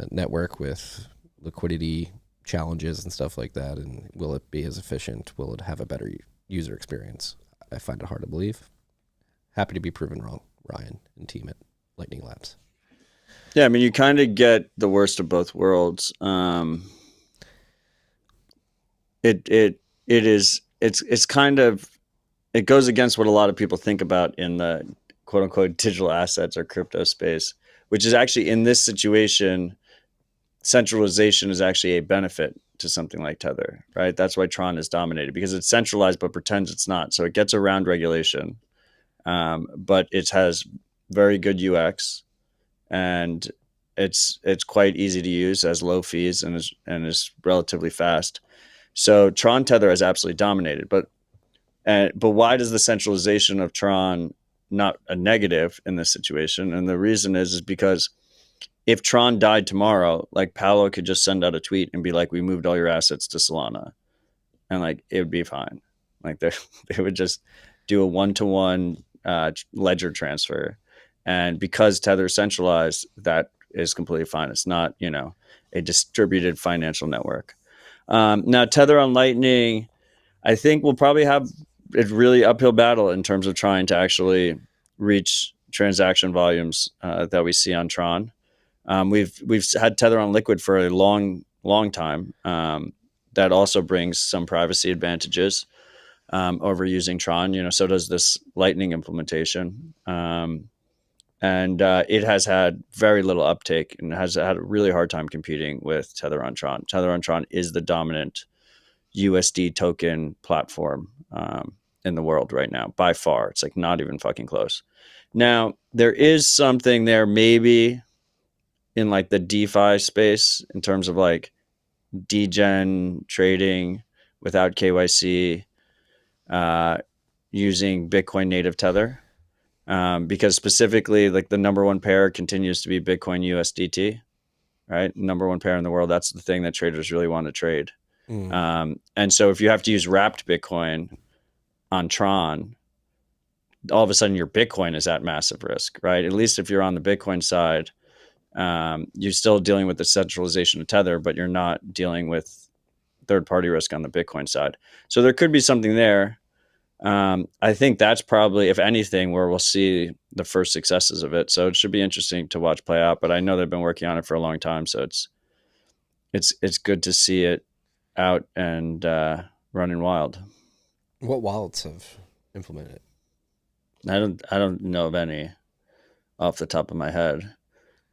network with liquidity challenges and stuff like that. And will it be as efficient? Will it have a better user experience? I find it hard to believe. Happy to be proven wrong, Ryan and team at Lightning Labs. Yeah, I mean, you kind of get the worst of both worlds. It's kind of, it goes against what a lot of people think about in the quote unquote digital assets or crypto space, which is actually, in this situation, centralization is actually a benefit to something like Tether, right? That's why Tron is dominated, because it's centralized but pretends it's not. So it gets around regulation, but it has very good UX, and it's quite easy to use, has low fees, and is relatively fast. So Tron Tether is absolutely dominated, but why does the centralization of Tron not a negative in this situation? And the reason is because if Tron died tomorrow, like, Paolo could just send out a tweet and be like, we moved all your assets to Solana, and like, it would be fine. Like, they would just do a one-to-one ledger transfer. And because Tether is centralized, that is completely fine. It's not, a distributed financial network. Now, Tether on Lightning, I think we'll probably have a really uphill battle in terms of trying to actually reach transaction volumes that we see on Tron. We've had Tether on Liquid for a long time. That also brings some privacy advantages over using Tron. So does this Lightning implementation. And it has had very little uptake and has had a really hard time competing with Tether on Tron. Tether on Tron is the dominant USD token platform in the world right now, by far. It's like not even fucking close. Now, there is something there maybe in like the DeFi space in terms of like degen trading without KYC, using Bitcoin native Tether. Because specifically, like, the number one pair continues to be Bitcoin USDT, right? Number one pair in the world. That's the thing that traders really want to trade. And so if you have to use wrapped Bitcoin on Tron, all of a sudden your Bitcoin is at massive risk, right? At least if you're on the Bitcoin side, you're still dealing with the centralization of Tether, but you're not dealing with third-party risk on the Bitcoin side. So there could be something there. I think that's probably, if anything, where we'll see the first successes of it. So it should be interesting to watch play out. But I know they've been working on it for a long time, so it's good to see it out and running wild. What wallets have implemented? I don't know of any off the top of my head.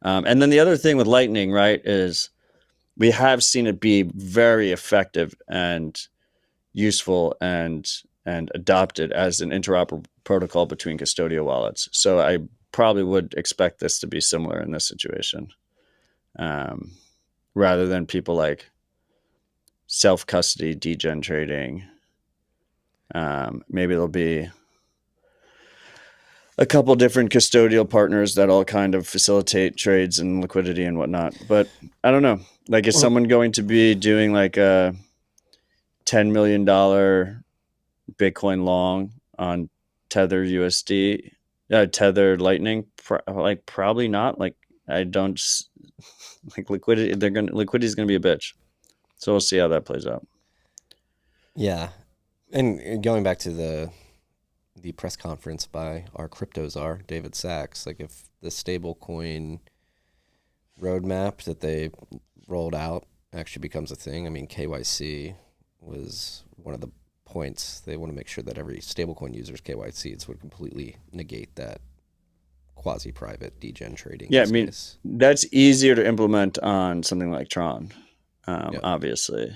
And then the other thing with Lightning, right, is we have seen it be very effective and useful and adopted as an interoperable protocol between custodial wallets. So I probably would expect this to be similar in this situation, rather than people like self-custody, degen trading. Maybe there'll be a couple different custodial partners that all kind of facilitate trades and liquidity and whatnot. But I don't know. Like, is someone going to be doing like a $10 million Bitcoin long on Tether USD, Tether Lightning? Probably not. Like, I don't like liquidity. Liquidity is going to be a bitch. So we'll see how that plays out. Yeah. And going back to the press conference by our crypto czar, David Sachs, like if the stable coin roadmap that they rolled out actually becomes a thing, I mean, KYC was one of the points. They want to make sure that every stablecoin user's KYC would completely negate that quasi-private degen trading. Yeah, I mean, that's easier to implement on something like Tron, obviously.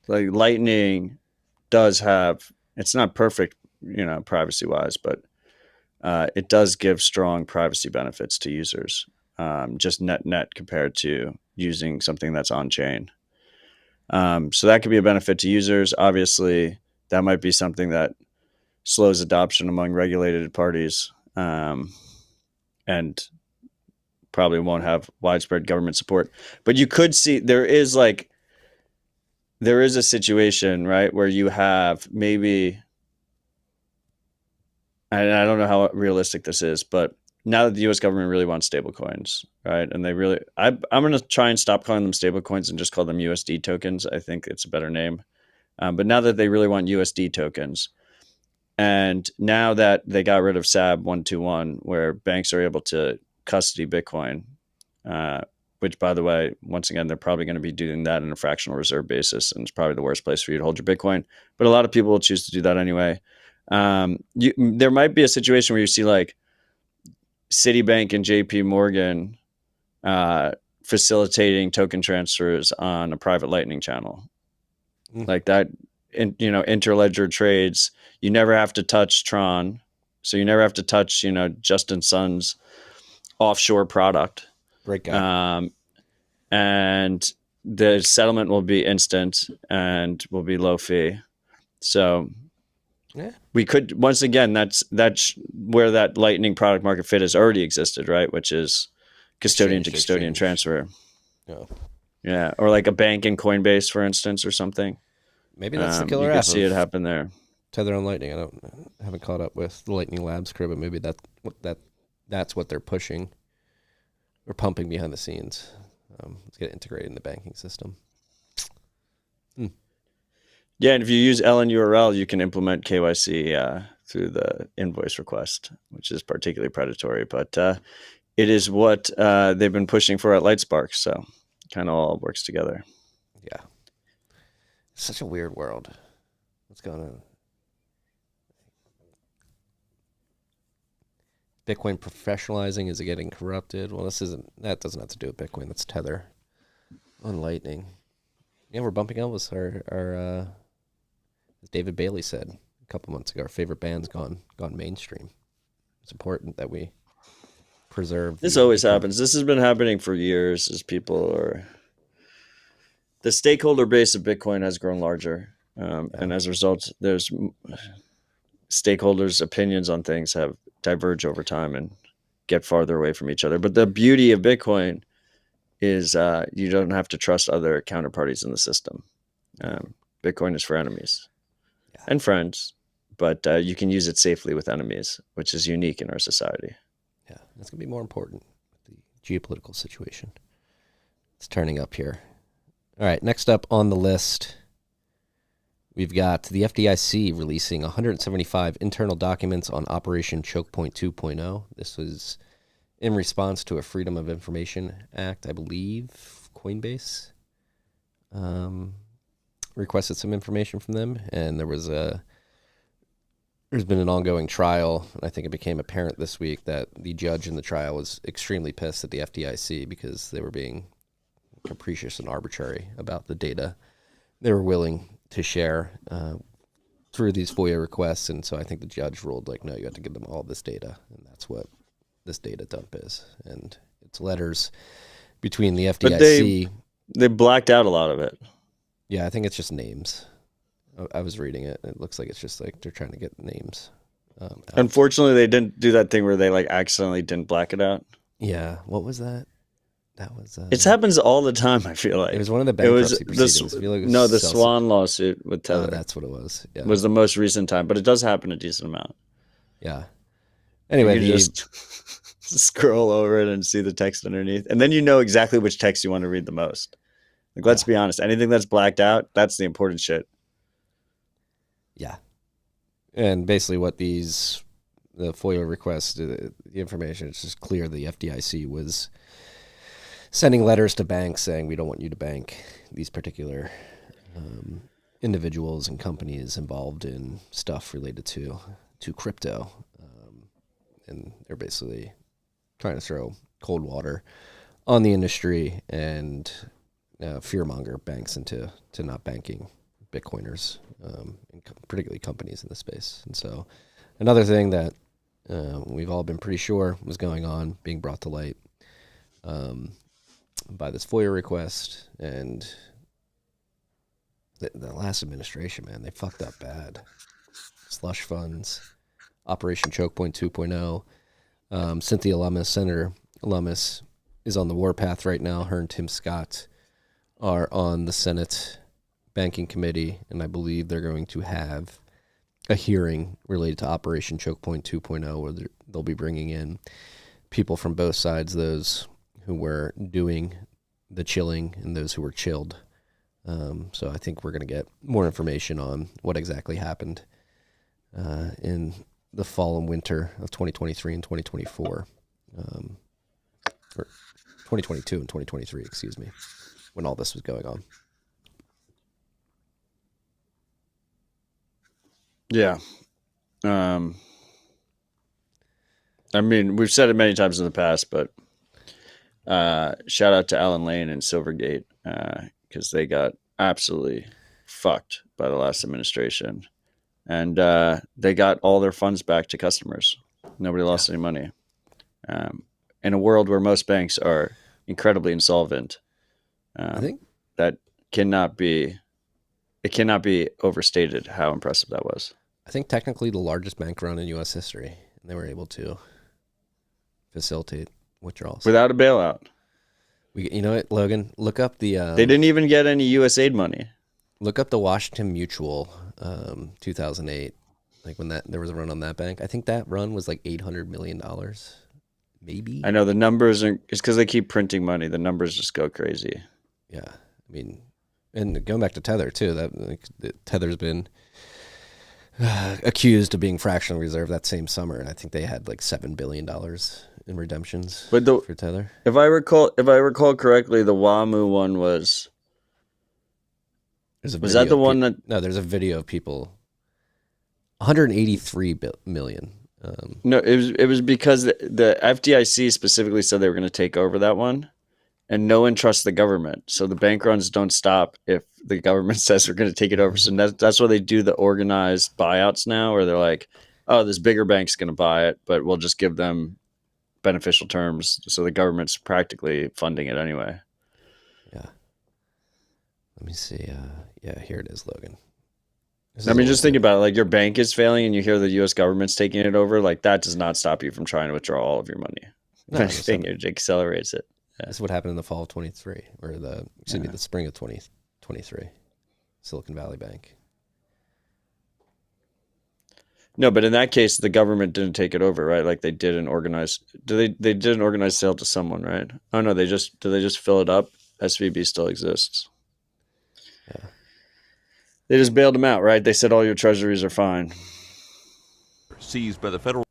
Like Lightning does have, it's not perfect, privacy-wise, but it does give strong privacy benefits to users, just net compared to using something that's on-chain. So that could be a benefit to users. Obviously, that might be something that slows adoption among regulated parties, and probably won't have widespread government support. But you could see there is a situation, right, where you have maybe, and I don't know how realistic this is, but now that the U.S. government really wants stablecoins, right, and I'm going to try and stop calling them stablecoins and just call them USD tokens. I think it's a better name. But now that they really want USD tokens, and now that they got rid of SAB 121, where banks are able to custody Bitcoin, which, by the way, once again, they're probably going to be doing that on a fractional reserve basis, and it's probably the worst place for you to hold your Bitcoin. But a lot of people will choose to do that anyway. There might be a situation where you see like Citibank and JP Morgan facilitating token transfers on a private Lightning channel. Like that, interledger trades. You never have to touch Tron. So you never have to touch, Justin Sun's offshore product. Great guy. And the settlement will be instant and will be low fee. So we could, once again, that's where that Lightning product market fit has already existed, right? Which is custodian to custodian transfer. Yeah. Or like a bank in Coinbase, for instance, or something. Maybe that's the killer you app. You could see it happen there. Tether on Lightning. I haven't caught up with the Lightning Labs crew, but maybe that's what they're pushing or pumping behind the scenes. Let's get it integrated in the banking system. Yeah, and if you use LN URL, you can implement KYC through the invoice request, which is particularly predatory. But it is what they've been pushing for at Lightspark, so kind of all works together. Yeah. It's such a weird world. What's going on? Bitcoin professionalizing, is it getting corrupted? Well, that doesn't have to do with Bitcoin. That's Tether on Lightning. Yeah, we're bumping Elvis. Our as David Bailey said a couple months ago, our favorite band's gone mainstream. It's important that we preserve. This always happens. This has been happening for years as the stakeholder base of Bitcoin has grown larger. And as a result, there's stakeholders' opinions on things have diverged over time and get farther away from each other. But the beauty of Bitcoin is you don't have to trust other counterparties in the system. Bitcoin is for enemies and friends, but you can use it safely with enemies, which is unique in our society. Yeah, that's going to be more important with the geopolitical situation. It's turning up here. All right, next up on the list, We've got the FDIC releasing 175 internal documents on Operation Chokepoint 2.0. This was in response to a Freedom of Information Act, I believe. Coinbase requested some information from them, and there's been an ongoing trial, and I think it became apparent this week that the judge in the trial was extremely pissed at the FDIC because they were being capricious and arbitrary about the data they were willing to share through these FOIA requests. And so I think the judge ruled, like, no, you have to give them all this data, and that's what this data dump is. And it's letters between the FDIC. But they blacked out a lot of it. Yeah, I think it's just names. I was reading it. It looks like it's just like they're trying to get names. Unfortunately, they didn't do that thing where they like accidentally didn't black it out. Yeah, what was that? That was. It happens all the time. I feel like it was one of the bankruptcy proceedings. The Swan lawsuit with Tether. That's what it was. Yeah. Was the most recent time, but it does happen a decent amount. Yeah. Anyway, you just scroll over it and see the text underneath, and then you know exactly which text you want to read the most. Like, let's be honest, anything that's blacked out, that's the important shit. Yeah. And basically what the FOIA requests, the information, it's just clear the FDIC was sending letters to banks saying, we don't want you to bank these particular individuals and companies involved in stuff related to crypto. And they're basically trying to throw cold water on the industry and fearmonger banks into not banking Bitcoiners, and particularly companies in the space. And so another thing that we've all been pretty sure was going on, being brought to light by this FOIA request. And the last administration, man, they fucked up bad. Slush funds, Operation Chokepoint 2.0. Cynthia Lummis, Senator Lummis, is on the warpath right now. Her and Tim Scott are on the Senate Banking Committee, and I believe they're going to have a hearing related to Operation Chokepoint 2.0, where they'll be bringing in people from both sides, those who were doing the chilling and those who were chilled. So I think we're going to get more information on what exactly happened in the fall and winter of 2023 and 2024, or 2022 and 2023, excuse me, when all this was going on. Yeah. I mean, we've said it many times in the past, but shout out to Alan Lane and Silvergate, because they got absolutely fucked by the last administration. And they got all their funds back to customers. Nobody lost any money. In a world where most banks are incredibly insolvent, I think that cannot be overstated how impressive that was. I think technically the largest bank run in U.S. history, and they were able to facilitate withdrawals without a bailout. You know what, Logan? Look up the. They didn't even get any USAID money. Look up the Washington Mutual, 2008, like when there was a run on that bank. I think that run was like $800 million, maybe. I know the numbers are. It's because they keep printing money. The numbers just go crazy. Yeah, I mean, and going back to Tether too. Tether's been accused of being fractional reserve that same summer, and I think they had like $7 billion in redemptions for Tether. If I recall correctly, the WAMU one was. Was that the one that? No, there's a video of people. 183 million. No, it was because the FDIC specifically said they were going to take over that one, and no one trusts the government. So the bank runs don't stop if the government says we're going to take it over. So that's why they do the organized buyouts now, where they're like, oh, this bigger bank's going to buy it, but we'll just give them beneficial terms. So the government's practically funding it anyway. Yeah. Let me see. Yeah, here it is, Logan. I mean, just think about it. Like, your bank is failing and you hear the U.S. government's taking it over. Like, that does not stop you from trying to withdraw all of your money. No, I think it accelerates it. Yeah. This is what happened in the fall of 23, or the spring of 2023. Silicon Valley Bank. No, but in that case, the government didn't take it over, right? Like, they did an organized. They did an organized sale to someone, right? Oh no, did they just fill it up? SVB still exists. Yeah. They just bailed him out, right? They said all your treasuries are fine. Seized by the federal.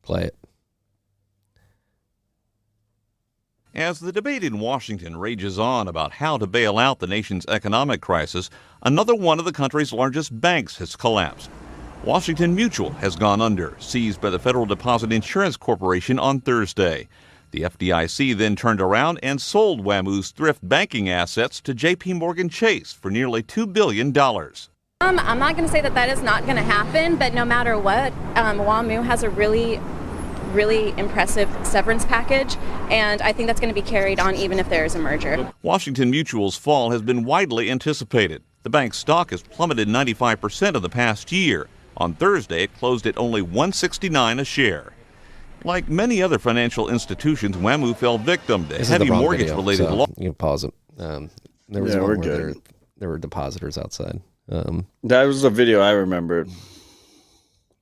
Play it. As the debate in Washington rages on about how to bail out the nation's economic crisis, another one of the country's largest banks has collapsed. Washington Mutual has gone under, seized by the Federal Deposit Insurance Corporation on Thursday. The FDIC then turned around and sold WAMU's thrift banking assets to J.P. Morgan Chase for nearly $2 billion. I'm not going to say that is not going to happen, but no matter what, WAMU has a really impressive severance package, and I think that's going to be carried on even if there is a merger. Washington Mutual's fall has been widely anticipated. The bank's stock has plummeted 95% of the past year. On Thursday, it closed at only $169 a share. Like many other financial institutions, WAMU fell victim to heavy mortgage-related law. You can pause it. There was one where there were depositors outside. That was the video I remembered.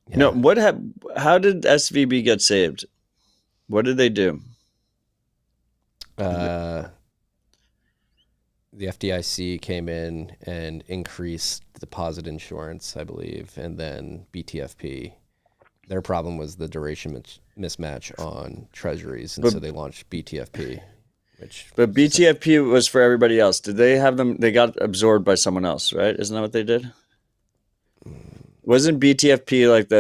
Yeah. No, how did SVB get saved? What did they do? The FDIC came in and increased deposit insurance, I believe, and then BTFP. Their problem was the duration mismatch on treasuries, and so they launched BTFP. But BTFP was for everybody else. Did they have them? They got absorbed by someone else, right? Isn't that what they did? Wasn't BTFP like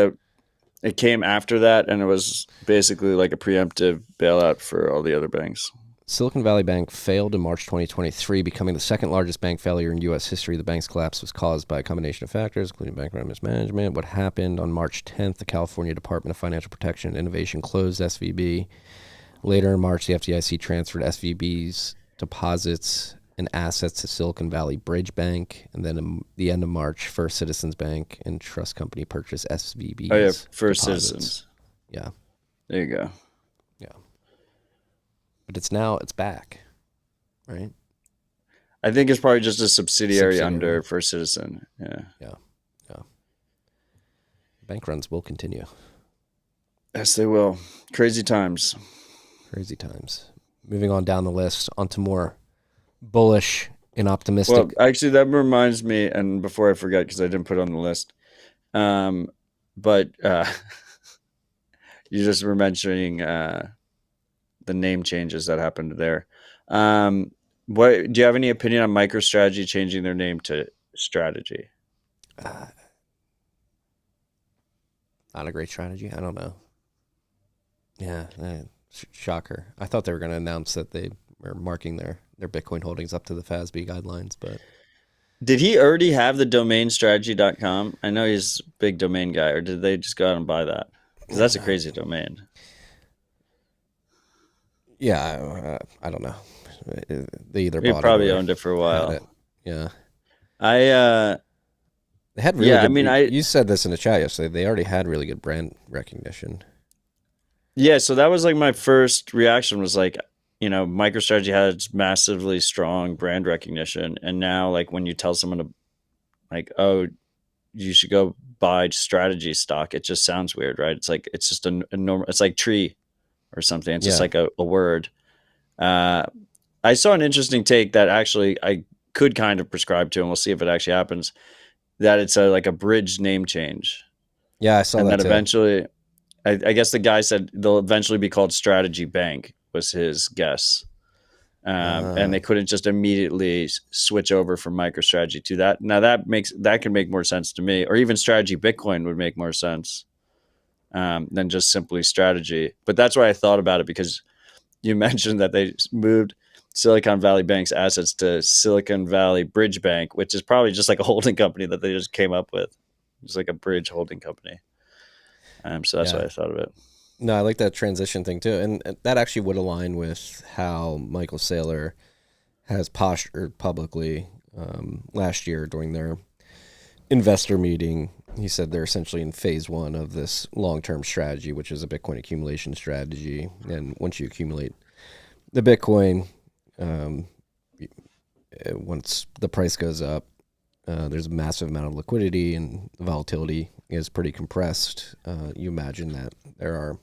it came after that, and it was basically like a preemptive bailout for all the other banks? Silicon Valley Bank failed in March 2023, becoming the second largest bank failure in U.S. history. The bank's collapse was caused by a combination of factors, including bankrupt mismanagement. What happened on March 10th, the California Department of Financial Protection and Innovation closed SVB. Later in March, the FDIC transferred SVB's deposits and assets to Silicon Valley Bridge Bank. And then at the end of March, First Citizens Bank and Trust Company purchased SVB's First deposits. Citizens. Yeah. There you go. Yeah. But it's back, right? I think it's probably just a subsidiary under First Citizen. Yeah. Bank runs will continue. Yes, they will. Crazy times. Crazy times. Moving on down the list, onto more bullish and optimistic. Well, actually, that reminds me, and before I forget, because I didn't put it on the list, but you just were mentioning the name changes that happened there. What do you have any opinion on Microstrategy changing their name to Strategy? Not a great strategy. I don't know. Yeah, shocker. I thought they were going to announce that they were marking their Bitcoin holdings up to the FASB guidelines, but did he already have the domain strategy.com? I know he's a big domain guy, or did they just go out and buy that? Because that's a crazy domain. Yeah, I don't know. They either he bought probably it or owned it for a while. Yeah. They had really good, you said this in the chat yesterday. They already had really good brand recognition. Yeah, so that was like my first reaction was like, MicroStrategy has massively strong brand recognition, and now like when you tell someone to like, oh, you should go buy strategy stock, it just sounds weird, right? It's like it's just a normal, it's like tree or something. It's just like a word. I saw an interesting take that actually I could kind of prescribe to, and we'll see if it actually happens. That it's like a bridge name change. Yeah, I saw that. And then too. eventually, I guess the guy said they'll eventually be called Strategy Bank, was his guess. And they couldn't just immediately switch over from MicroStrategy to that. Now that can make more sense to me, or even Strategy Bitcoin would make more sense than just simply Strategy. But that's why I thought about it, because you mentioned that they moved Silicon Valley Bank's assets to Silicon Valley Bridge Bank, which is probably just like a holding company that they just came up with. It's like a bridge holding company. So that's why I thought of it. No, I like that transition thing too. And that actually would align with how Michael Saylor has postured publicly last year during their investor meeting. He said they're essentially in phase one of this long-term strategy, which is a Bitcoin accumulation strategy. And once you accumulate the Bitcoin, once the price goes up, there's a massive amount of liquidity and the volatility is pretty compressed. You imagine that there are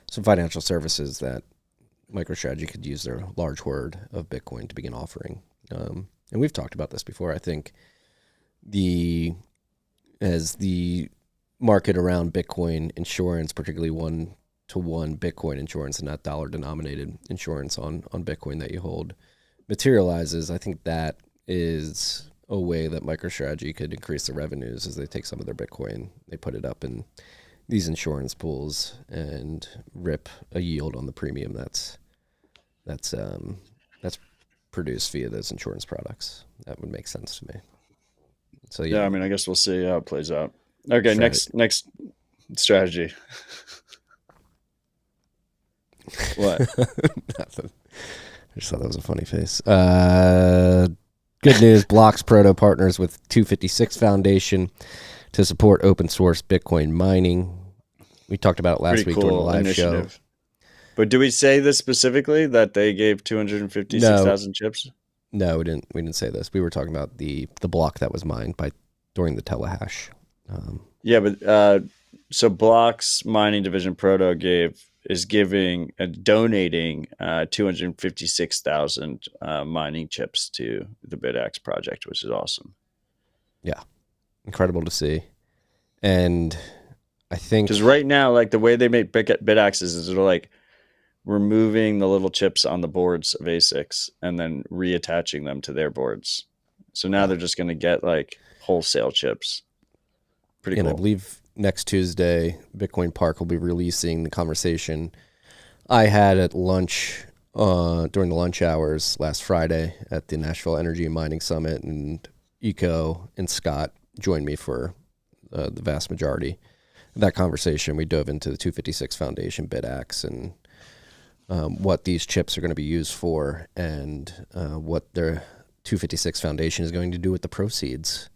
some financial services that MicroStrategy could use their large hoard of Bitcoin to begin offering. And we've talked about this before. I think the market around Bitcoin insurance, particularly one-to-one Bitcoin insurance and not dollar-denominated insurance on Bitcoin that you hold, materializes, I think that is a way that Microstrategy could increase the revenues as they take some of their Bitcoin, they put it up in these insurance pools and rip a yield on the premium that's produced via those insurance products. That would make sense to me. So yeah, I mean, I guess we'll see how it plays out. Okay, next strategy. What? Nothing. I just thought that was a funny face. Good news, Blocks Proto partners with 256 Foundation to support open source Bitcoin mining. We talked about it last week during the live show. But do we say this specifically, that they gave 256,000 chips? No, we didn't say this. We were talking about the block that was mined during the telehash. Yeah, but so Blocks Mining Division Proto is donating 256,000 mining chips to the BitX project, which is awesome. Yeah, incredible to see. And I think because right now, like the way they make BitXs is they're like removing the little chips on the boards of ASICs and then reattaching them to their boards. So now they're just going to get like wholesale chips. Pretty cool. I believe next Tuesday, Bitcoin Park will be releasing the conversation I had at lunch during the lunch hours last Friday at the Nashville Energy and Mining Summit, and Eco and Scott joined me for the vast majority of that conversation. We dove into the 256 Foundation BitX and what these chips are going to be used for, and what their 256 Foundation is going to do with the proceeds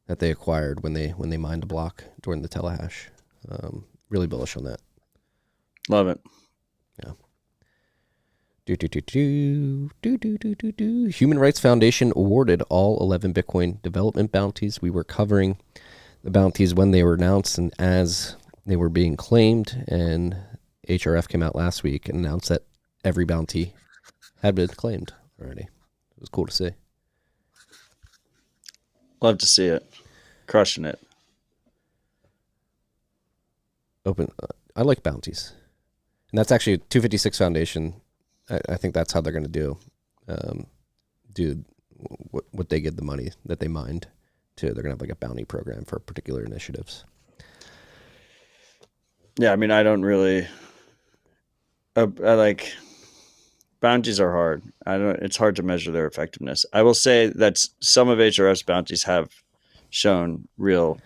that they acquired when they mined the block during the telehash. Really bullish on that. Love it. Yeah. Human Rights Foundation awarded all 11 Bitcoin development bounties. We were covering the bounties when they were announced and as they were being claimed, and HRF came out last week and announced that every bounty had been claimed already. It was cool to see. Love to see it. Crushing it. I like bounties. And that's actually 256 Foundation. I think that's how they're going to do what they get the money that they mined to. They're going to have like a bounty program for particular initiatives. Yeah, I mean, I don't really. I like bounties are hard. It's hard to measure their effectiveness. I will say that some of HRF's bounties have shown real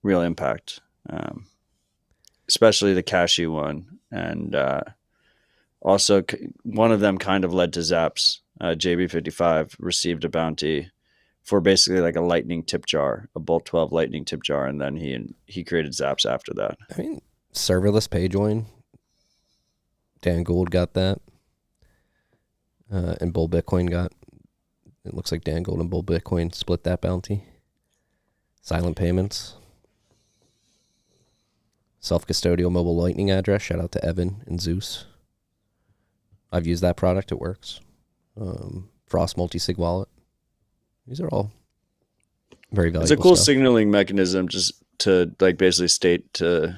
impact, especially the cashew one, and also one of them kind of led to Zaps. JB55 received a bounty for basically like a lightning tip jar, a Bolt 12 lightning tip jar, and then he created Zaps after that. I mean, serverless pay join. Dan Gould got that, and Bull Bitcoin got. It looks like Dan Gould and Bull Bitcoin split that bounty. Silent payments. Self-custodial mobile lightning address. Shout out to Evan and Zeus. I've used that product. It works. Frost multi-sig wallet. These are all very valuable. It's a cool stuff. signaling mechanism just to like basically state to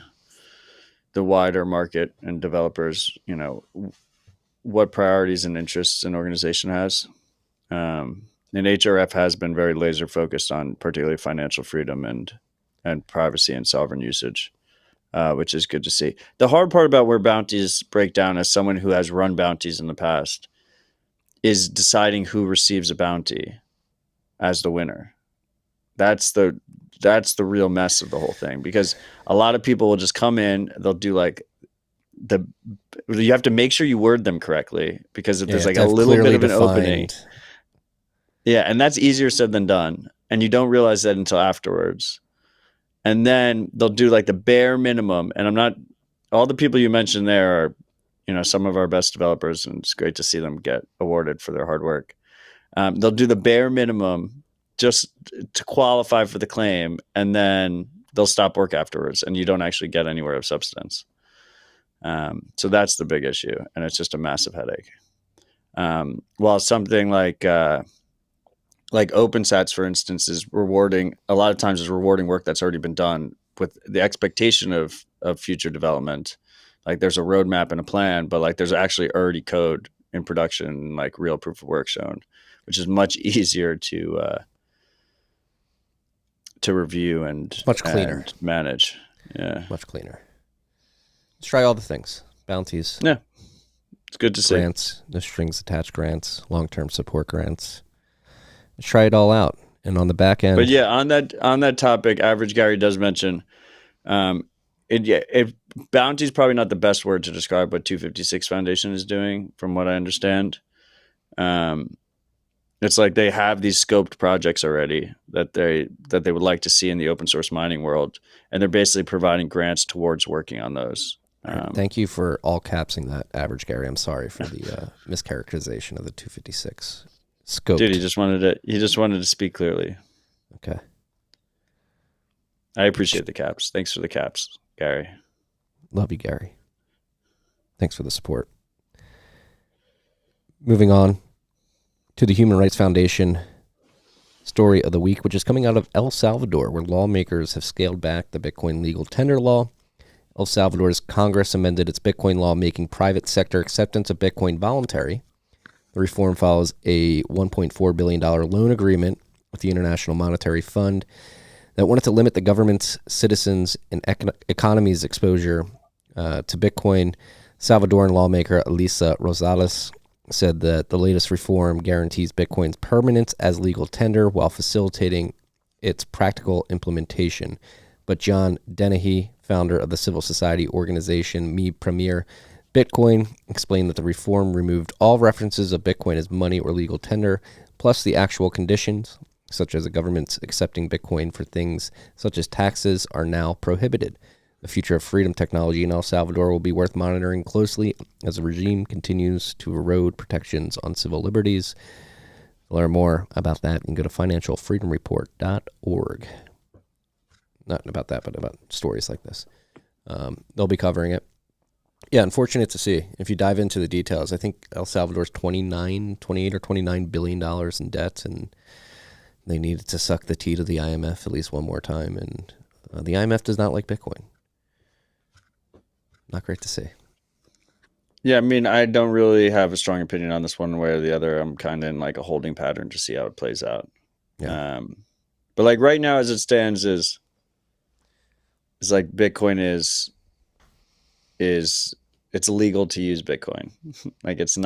the wider market and developers, what priorities and interests an organization has. And HRF has been very laser focused on particularly financial freedom and privacy and sovereign usage, which is good to see. The hard part about where bounties break down, as someone who has run bounties in the past, is deciding who receives a bounty as the winner. That's the real mess of the whole thing, because a lot of people will just come in, they'll do like you have to make sure you word them correctly, because if there's like a little bit of an opening. Yeah, and that's easier said than done. And you don't realize that until afterwards. And then they'll do like the bare minimum. And all the people you mentioned there are, some of our best developers, and it's great to see them get awarded for their hard work. They'll do the bare minimum just to qualify for the claim, and then they'll stop work afterwards, and you don't actually get anywhere of substance. So that's the big issue, and it's just a massive headache. While something like like OpenSats, for instance, is rewarding a lot of times is rewarding work that's already been done with the expectation of future development. Like there's a roadmap and a plan, but like there's actually already code in production, like real proof of work shown, which is much easier to review and much cleaner and manage. Yeah, much cleaner. Let's try all the things. Bounties. Yeah, it's good to see. Grants, no strings attached grants, long-term support grants. Let's try it all out. And on the back end. But yeah, on that topic, Average Gary does mention, bounty is probably not the best word to describe what 256 Foundation is doing, from what I understand. It's like they have these scoped projects already that they would like to see in the open source mining world, and they're basically providing grants towards working on those. Thank you for all capsing that, Average Gary. I'm sorry for the mischaracterization of the 256 scope. Dude, he just wanted to speak clearly. Okay. I appreciate the caps. Thanks for the caps, Gary. Love you, Gary. Thanks for the support. Moving on to the Human Rights Foundation story of the week, which is coming out of El Salvador, where lawmakers have scaled back the Bitcoin legal tender law. El Salvador's Congress amended its Bitcoin law, making private sector acceptance of Bitcoin voluntary. The reform follows a $1.4 billion loan agreement with the International Monetary Fund that wanted to limit the government's citizens and economies exposure to Bitcoin. Salvadoran lawmaker Elisa Rosales said that the latest reform guarantees Bitcoin's permanence as legal tender while facilitating its practical implementation. But John Dennehy, founder of the civil society organization Mi Premier Bitcoin, explained that the reform removed all references of Bitcoin as money or legal tender, plus the actual conditions, such as the government's accepting Bitcoin for things such as taxes, are now prohibited. The future of freedom technology in El Salvador will be worth monitoring closely as the regime continues to erode protections on civil liberties. To learn more about that, you can go to financialfreedomreport.org. Not about that, but about stories like this. They'll be covering it. Yeah, unfortunate to see. If you dive into the details, I think El Salvador's 28 or $29 billion in debt, and they needed to suck the teat of the IMF at least one more time. And the IMF does not like Bitcoin. Not great to see. Yeah, I mean, I don't really have a strong opinion on this one way or the other. I'm kind of in like a holding pattern to see how it plays out. Yeah. But like right now, as it stands, is like Bitcoin is it's legal to use Bitcoin. Like it's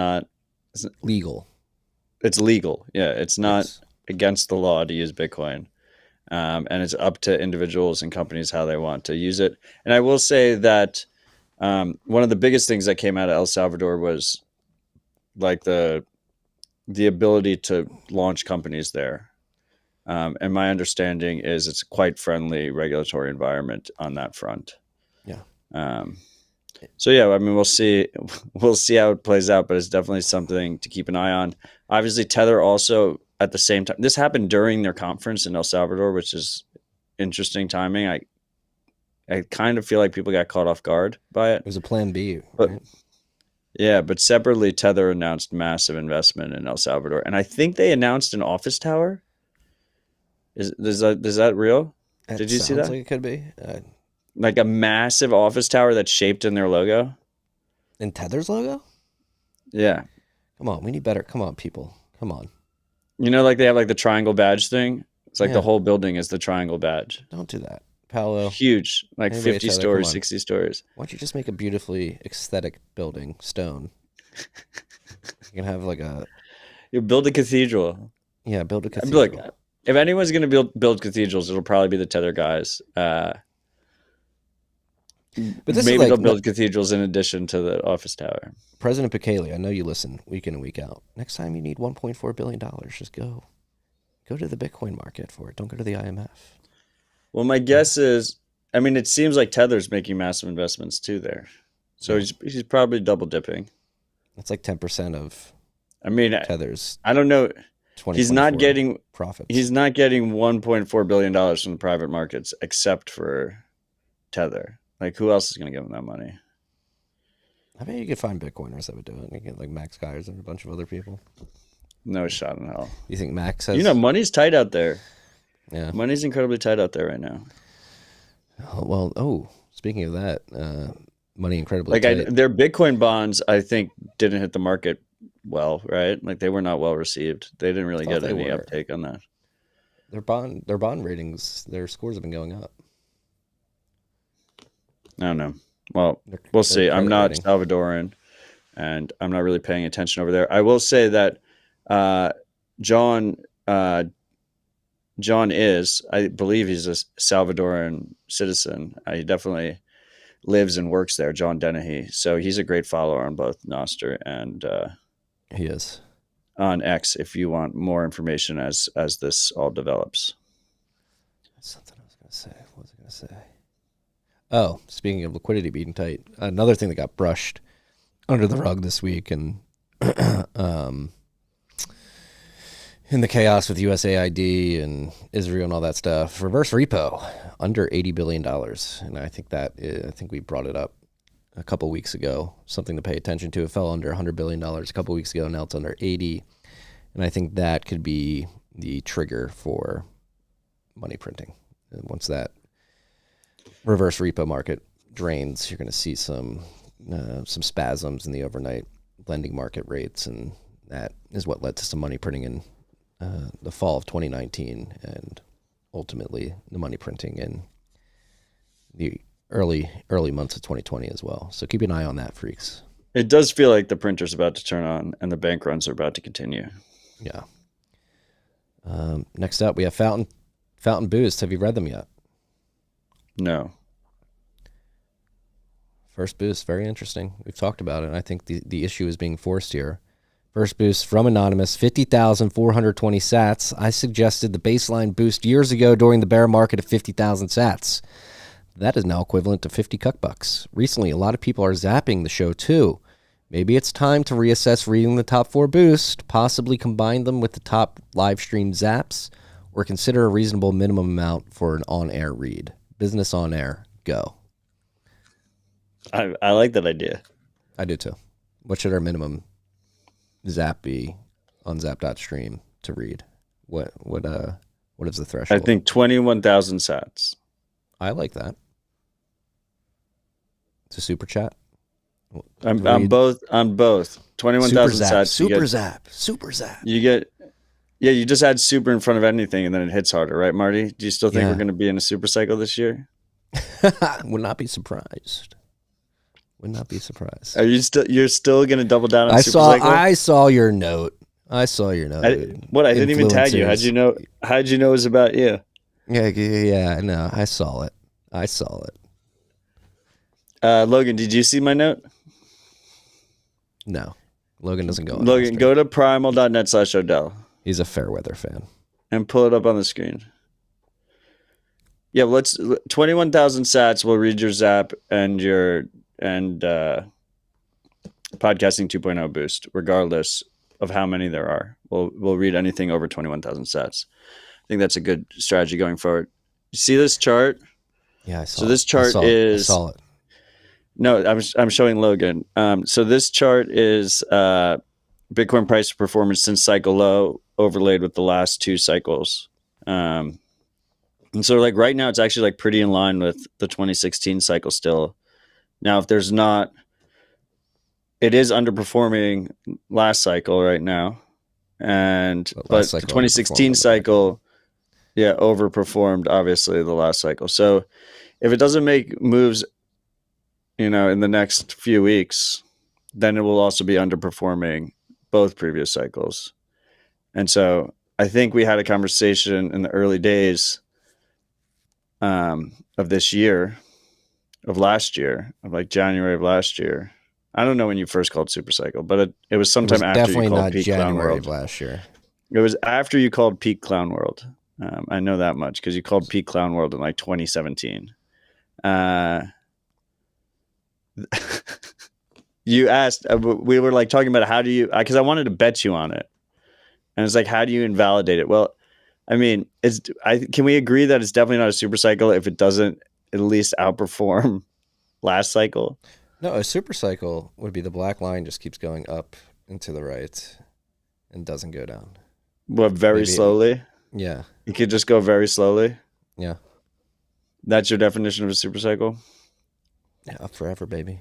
legal. It's legal. Yeah, it's not against the law to use Bitcoin. And it's up to individuals and companies how they want to use it. And I will say that one of the biggest things that came out of El Salvador was like the ability to launch companies there. And my understanding is it's a quite friendly regulatory environment on that front. Yeah. So yeah, I mean, we'll see how it plays out, but it's definitely something to keep an eye on. Obviously, Tether also at the same time. This happened during their conference in El Salvador, which is interesting timing. I kind of feel like people got caught off guard by it. It was a plan B. But, right? yeah, but separately, Tether announced massive investment in El Salvador, and I think they announced an office tower. Is that real? Did you see that? Sounds like it could be. Like a massive office tower that's shaped in their logo. In Tether's logo? Yeah. Come on, we need better. Come on, people. Come on. You know, like they have like the triangle badge thing. It's like the whole building is the triangle badge. Don't do that, Paolo. Huge, like Anybody 50 Tether, stories, 60 stories. Why don't you just make a beautifully aesthetic building, stone? You can have like a... You build a cathedral. Yeah, build a cathedral. Look, if anyone's going to build cathedrals, it'll probably be the Tether guys. But maybe they'll build cathedrals in addition to the office tower. President Bukele, I know you listen week in and week out. Next time you need $1.4 billion, just go to the Bitcoin market for it. Don't go to the IMF. Well, my guess is, I mean, it seems like Tether's making massive investments too there. So he's probably double dipping. That's like 10% of Tether's. I don't know. He's not getting profits. He's not getting $1.4 billion from the private markets except for Tether. Like, who else is going to give him that money? I bet you could find Bitcoiners that would do it. You get like Max Geyers and a bunch of other people. No shot in hell. You think Max has? Money's tight out there. Yeah. Money's incredibly tight out there right now. Well, speaking of that, money incredibly tight. Their Bitcoin bonds, I think, didn't hit the market well, right? Like they were not well received. They didn't really get any uptake on that. Their bond ratings, their scores have been going up. I don't know. Well, we'll see. I'm not Salvadoran, and I'm not really paying attention over there. I will say that John is, I believe he's a Salvadoran citizen. He definitely lives and works there, John Dennehy. So he's a great follower on both Nostr and he is on X. If you want more information as this all develops. That's something I was going to say. What was I going to say? Oh, speaking of liquidity being tight, another thing that got brushed under the rug this week, and in the chaos with USAID and Israel and all that stuff, reverse repo under $80 billion. And I think we brought it up a couple weeks ago, something to pay attention to. It fell under $100 billion a couple weeks ago. Now it's under 80. And I think that could be the trigger for money printing. And once that reverse repo market drains, you're going to see some spasms in the overnight lending market rates. And that is what led to some money printing in the fall of 2019 and ultimately the money printing in the early months of 2020 as well. So keep an eye on that, freaks. It does feel like the printer's about to turn on and the bank runs are about to continue. Yeah. Next up, we have Fountain Boost. Have you read them yet? No. First Boost, very interesting. We've talked about it, and I think the issue is being forced here. First Boost from Anonymous, 50,420 sats. I suggested the baseline boost years ago during the bear market of 50,000 sats. That is now equivalent to 50 cuckbucks. Recently, a lot of people are zapping the show too. Maybe it's time to reassess reading the top 4 boost, possibly combine them with the top live stream zaps, or consider a reasonable minimum amount for an on-air read. Business on air, go. I like that idea. I do too. What should our minimum zap be on zap.stream to read? What is the threshold? I think 21,000 sats. I like that. It's a super chat. On both 21,000 sats. Super zap. You get you just add super in front of anything and then it hits harder, right, Marty? Do you still think we're going to be in a super cycle this year? Would not be surprised. Are you're still going to double down on super cycle? I saw your note. I didn't even tag you. How'd you know it was about you? Yeah, no, I saw it. Logan, did you see my note? No. Logan doesn't go on. Logan, go to primal.net/Odell. He's a Fairweather fan. And pull it up on the screen. Yeah, let's 21,000 sats will read your zap and podcasting 2.0 boost, regardless of how many there are. We'll read anything over 21,000 sats. I think that's a good strategy going forward. You see this chart? Yeah, I saw. So this chart is. I saw it. No, I'm showing Logan. So this chart is Bitcoin price performance since cycle low overlaid with the last 2 cycles. And so like right now it's actually like pretty in line with the 2016 cycle still. Now if there's not, it is underperforming last cycle right now. But the 2016 cycle overperformed obviously the last cycle. So if it doesn't make moves in the next few weeks, then it will also be underperforming both previous cycles. And so I think we had a conversation in the early days of this year, of last year, of like January of last year. I don't know when you first called Super Cycle, but it was sometime after you called Peak Clown World. Of last year. It was after you called Peak Clown World. I know that much because you called Peak Clown World in like 2017. You asked, we were like talking about how do you, because I wanted to bet you on it. And it's like, how do you invalidate it? Well, I mean, can we agree that it's definitely not a super cycle if it doesn't at least outperform last cycle? No, a super cycle would be the black line just keeps going up and to the right. and doesn't go down. What, very slowly? Yeah. You could just go very slowly? Yeah. That's your definition of a super cycle? Yeah, up forever, baby.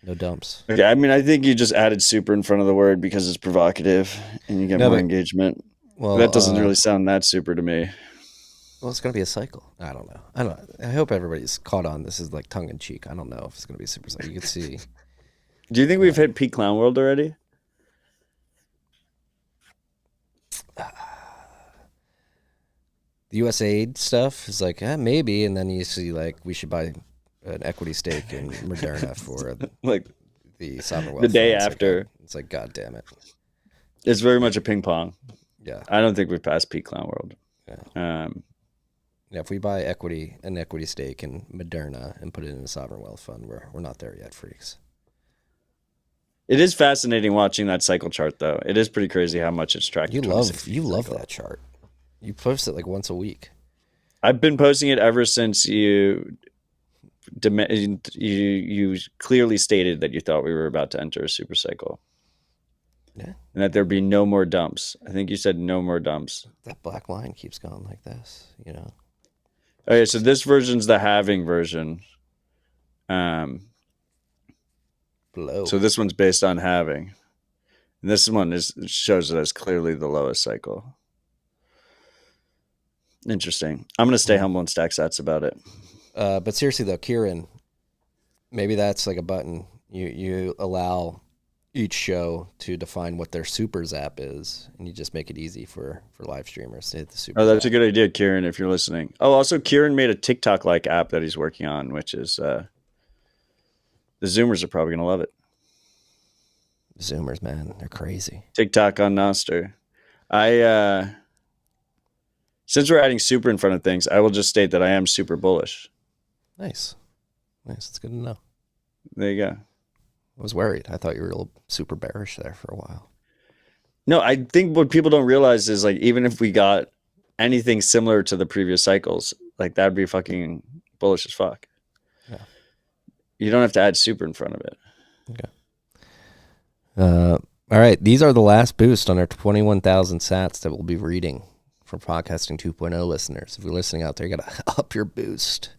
No dumps. Okay, I mean, I think you just added super in front of the word because it's provocative and you get more engagement. Well, that doesn't really sound that super to me. Well, it's going to be a cycle. I don't know. I hope everybody's caught on. This is like tongue in cheek. I don't know if it's going to be a super cycle. You can see. Do you think we've hit peak clown world already? The USAID stuff is like, maybe. And then you see like, we should buy an equity stake in Moderna for like the sovereign wealth the day funds. after. It's like, God damn it. It's very much a ping pong. Yeah. I don't think we've passed peak clown world. Yeah. Yeah, if we buy an equity stake in Moderna and put it in a sovereign wealth fund, we're not there yet, freaks. It is fascinating watching that cycle chart, though. It is pretty crazy how much it's tracking. You love that chart. You post it like once a week. I've been posting it ever since you clearly stated that you thought we were about to enter a super cycle. Yeah. And that there'd be no more dumps. I think you said no more dumps. That black line keeps going like this, you know. Okay, so this version's the halving version. Below. So this one's based on halving. And this one shows it as clearly the lowest cycle. Interesting. I'm going to stay humble and stack sats about it. But seriously, though, Kieran, maybe that's like a button. You allow each show to define what their super zap is, and you just make it easy for live streamers to hit the super zap. That's zap. A good idea, Kieran, if you're listening. Oh, also, Kieran made a TikTok-like app that he's working on, which is the Zoomers are probably going to love it. Zoomers, man, they're crazy. TikTok on Nostr. Since we're adding super in front of things, I will just state that I am super bullish. Nice. It's good to know. There you go. I was worried. I thought you were a little super bearish there for a while. No, I think what people don't realize is like, even if we got anything similar to the previous cycles, like that'd be fucking bullish as fuck. Yeah. You don't have to add super in front of it. Okay. All right. These are the last boost on our 21,000 sats that we'll be reading for Podcasting 2.0 listeners. If you're listening out there, you got to up your boost.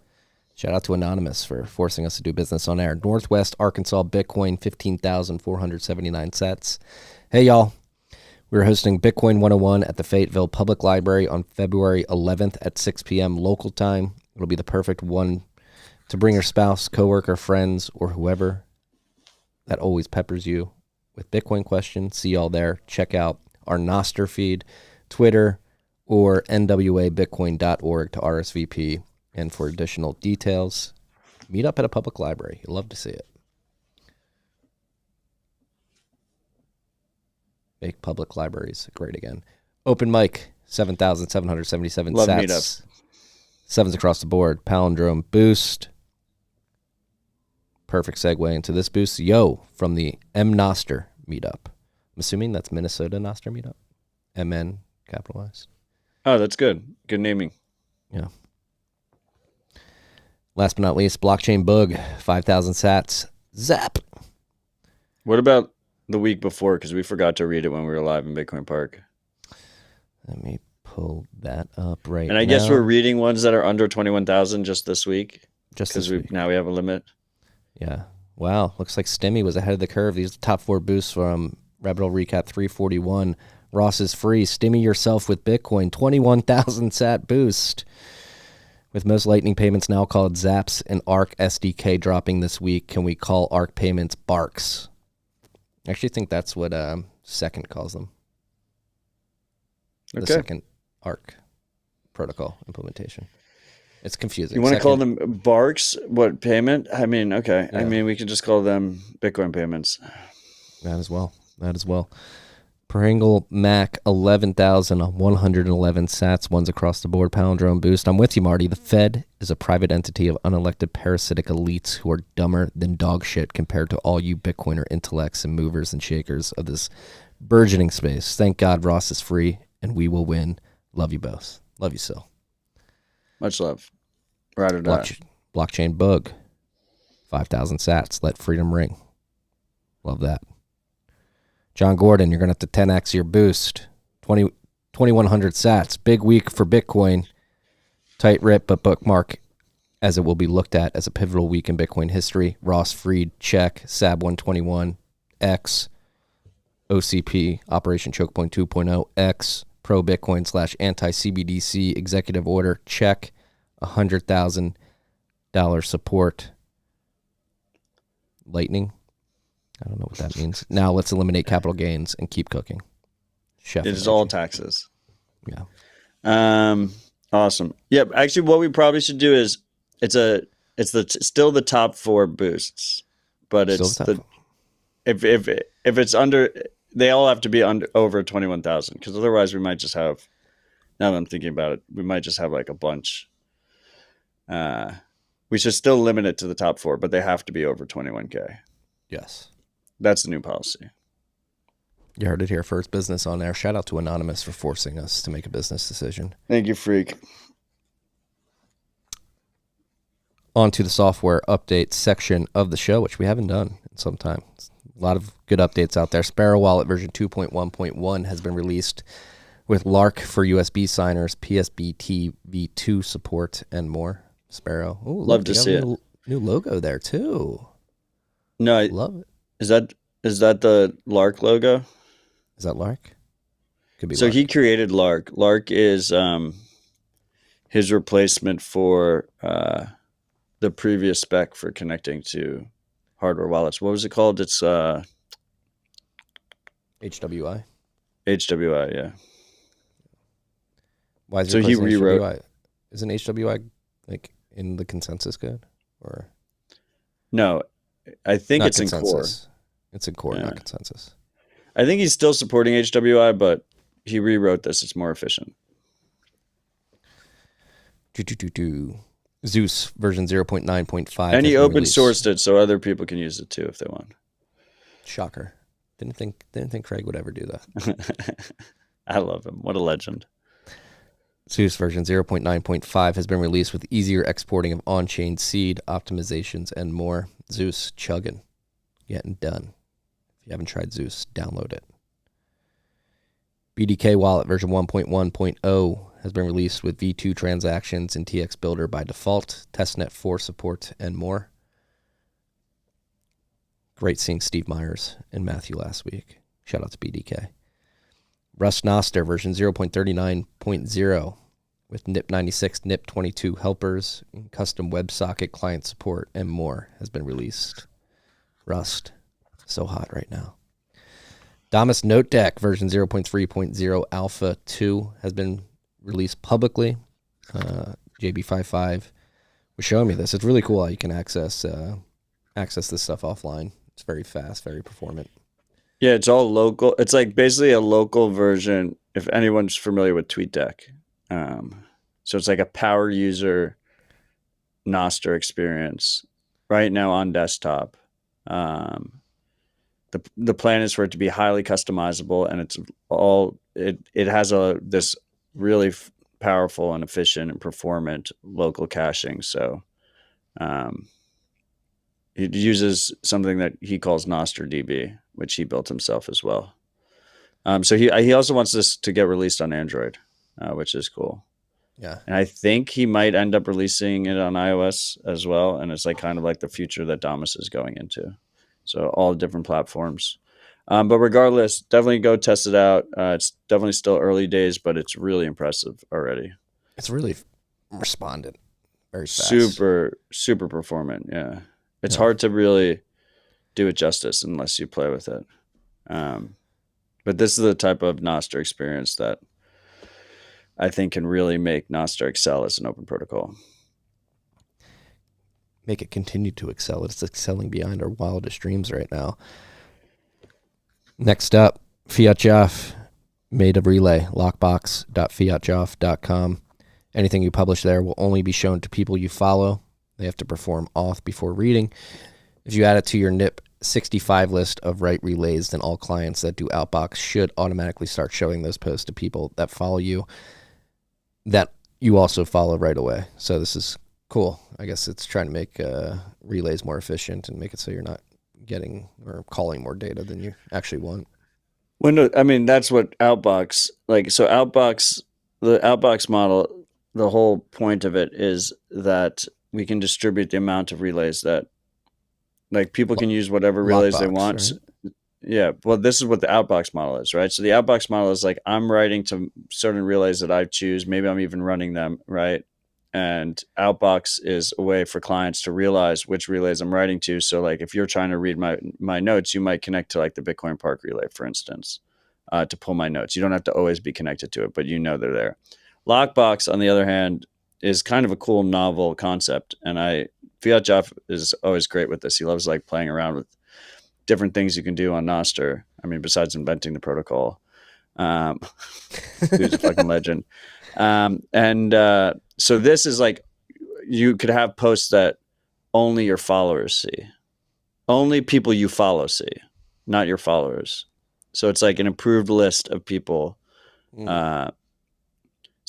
Shout out to Anonymous for forcing us to do business on air. Northwest Arkansas Bitcoin, 15,479 sats. Hey, y'all. We're hosting Bitcoin 101 at the Fayetteville Public Library on February 11th at 6 p.m. local time. It'll be the perfect one to bring your spouse, coworker, friends, or whoever that always peppers you with Bitcoin questions. See y'all there. Check out our Nostr feed, Twitter, or nwabitcoin.org to RSVP. And for additional details, meet up at a public library. You'll love to see it. Make public libraries great again. Open mic, 7,777 love sats. Meetups. Sevens across the board. Palindrome boost. Perfect segue into this boost. Yo, from the Nostr meetup. I'm assuming that's Minnesota Nostr meetup. MN capitalized. Oh, that's good. Good naming. Yeah. Last but not least, blockchain bug, 5,000 sats. Zap. What about the week before? Because we forgot to read it when we were live in Bitcoin Park. Let me pull that up right now. And I guess we're reading ones that are under 21,000 just this week. Just because now we have a limit. Yeah. Wow. Looks like Stimmy was ahead of the curve. These are the top 4 boosts from Rebel Recap 341. Ross is free. Stimmy yourself with Bitcoin. 21,000 sat boost. With most Lightning payments now called Zaps and ARC SDK dropping this week, can we call ARC payments Barks? I actually think that's what Second calls them. The second ARC protocol implementation. It's confusing. You want to call them Barks? What payment? I mean, okay. Yeah. I mean, we can just call them Bitcoin payments. That as well. Pringle Mac, 11,111 sats, ones across the board, palindrome boost. I'm with you, Marty. The Fed is a private entity of unelected parasitic elites who are dumber than dog shit compared to all you Bitcoiner intellects and movers and shakers of this burgeoning space. Thank God Ross is free, and we will win. Love you both. Love you, Sil. Much love. Ride or die. Blockchain bug, 5,000 sats. Let freedom ring. Love that. John Gordon, you're going to have to 10x your boost. 2,100 sats. Big week for Bitcoin. Tight rip, but bookmark, as it will be looked at as a pivotal week in Bitcoin history. Ross Freed, check. SAB 121, X. OCP, Operation Chokepoint 2.0, X. Pro Bitcoin / anti-CBDC executive order, check. $100,000 support. Lightning. I don't know what that means. Now let's eliminate capital gains and keep cooking. Chef It is energy. all taxes. Yeah. Awesome. Yep. Actually, what we probably should do is still the top 4 boosts, but it's if it's under, they all have to be over 21,000, because otherwise we might just have. Now that I'm thinking about it, we might just have like a bunch. We should still limit it to the top 4, but they have to be over 21K. Yes. That's the new policy. You heard it here first. Business on air. Shout out to Anonymous for forcing us to make a business decision. Thank you, Freak. On to the software update section of the show, which we haven't done in some time. A lot of good updates out there. Sparrow Wallet version 2.1.1 has been released with Lark for USB signers, PSBT v2 support, and more. Sparrow. Ooh, Love to see it. New logo there, too. No, Love it. Is that the Lark logo? Is that Lark? Could be. So Lark. he created Lark. Lark is his replacement for the previous spec for connecting to hardware wallets. What was it called? It's HWI. HWI, yeah. Why is So he replacing rewrote. HWI? Isn't HWI like in the consensus code, or No, I think not it's in core. consensus? It's in core, Yeah. not consensus. I think he's still supporting HWI, but he rewrote this. It's more efficient. Zeus version 0.9.5. And he has been open released. sourced it so other people can use it too if they want. Shocker. Didn't think Craig would ever do that. I love him. What a legend. Zeus version 0.9.5 has been released with easier exporting of on-chain seed, optimizations, and more. Zeus chugging. Getting done. If you haven't tried Zeus, download it. BDK Wallet version 1.1.0 has been released with V2 transactions in TX Builder by default, testnet 4 support, and more. Great seeing Steve Myers and Matthew last week. Shout out to BDK. Rust Noster version 0.39.0 with NIP96, NIP22 helpers, and custom WebSocket client support, and more has been released. Rust, so hot right now. Damus Note Deck version 0.3.0 Alpha 2 has been released publicly. JB55 was showing me this. It's really cool how you can access this stuff offline. It's very fast, very performant. Yeah, it's all local. It's like basically a local version, if anyone's familiar with TweetDeck. So it's like a power user Noster experience right now on desktop. The plan is for it to be highly customizable, and it has this really powerful and efficient and performant local caching. So it uses something that he calls Noster DB, which he built himself as well. So he also wants this to get released on Android, which is cool. Yeah. And I think he might end up releasing it on iOS as well. And it's like kind of like the future that Damus is going into. So all different platforms. But regardless, definitely go test it out. It's definitely still early days, but it's really impressive already. It's really responded very fast. Super, super performant. Yeah. It's hard to really do it justice unless you play with it. But this is the type of Noster experience that I think can really make Noster excel as an open protocol. Make it continue to excel. It's excelling beyond our wildest dreams right now. Next up, Fiat Joff made a relay, lockbox.fiatjoff.com. Anything you publish there will only be shown to people you follow. They have to perform auth before reading. If you add it to your NIP 65 list of write relays, then all clients that do outbox should automatically start showing those posts to people that follow you, that you also follow right away. So this is cool. I guess it's trying to make relays more efficient and make it so you're not getting or calling more data than you actually want. I mean, that's what Outbox, like, so Outbox, the Outbox model, the whole point of it is that we can distribute the amount of relays that, like, people can use whatever relays they Lockbox, want. right? Yeah, well, this is what the Outbox model is, right? So the Outbox model is like, I'm writing to certain relays that I choose. Maybe I'm even running them, right? And Outbox is a way for clients to realize which relays I'm writing to. So like, if you're trying to read my notes, you might connect to like the Bitcoin Park relay, for instance, to pull my notes. You don't have to always be connected to it, but you know they're there. Lockbox, on the other hand, is kind of a cool, novel concept. And Fiat Jeff is always great with this. He loves like playing around with different things you can do on Nostr. I mean, besides inventing the protocol. Who's a fucking legend. So this is like, you could have posts that only your followers see. Only people you follow see, not your followers. So it's like an approved list of people. So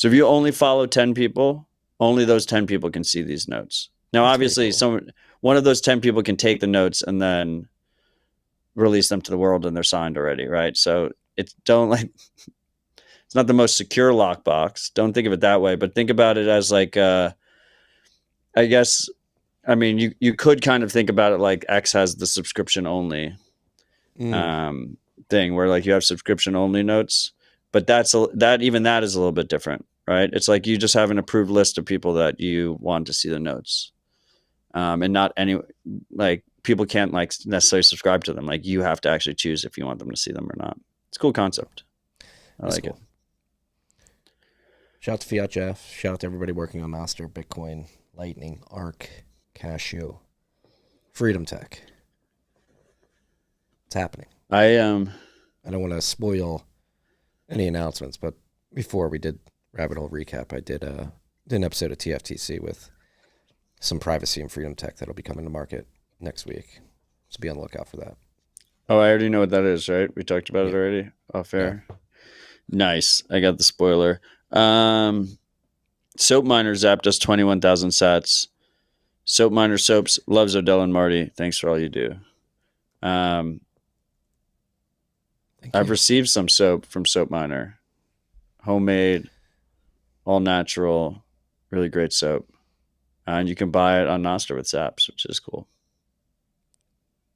if you only follow 10 people, only those 10 people can see these notes. Now, That's obviously, cool. one of those 10 people can take the notes and then release them to the world, and they're signed already, right? So it's not the most secure lockbox. Don't think of it that way, but think about it as like, I guess, I mean, you could kind of think about it like X has the subscription only thing, where like you have subscription only notes, but that is a little bit different, right? It's like you just have an approved list of people that you want to see the notes, and not any, like, people can't like necessarily subscribe to them. Like, you have to actually choose if you want them to see them or not. It's a cool concept. I like it. Shout out to Fiat Jeff. Shout out to everybody working on Nostr, Bitcoin, Lightning, Arc, Cashew, Freedom Tech. It's happening. I don't want to spoil any announcements, but before we did Rabbit Hole Recap, I did an episode of TFTC with some privacy and freedom tech that'll be coming to market next week. So be on the lookout for that. Oh, I already know what that is, right? We talked about it already. Oh, fair. Yeah. Nice. I got the spoiler. Soap Miner zapped us 21,000 sats. Soap Miner Soaps loves Odell and Marty. Thanks for all you do. I've received some soap from Soap Miner. Homemade, all natural, really great soap. And you can buy it on Nostr with zaps, which is cool.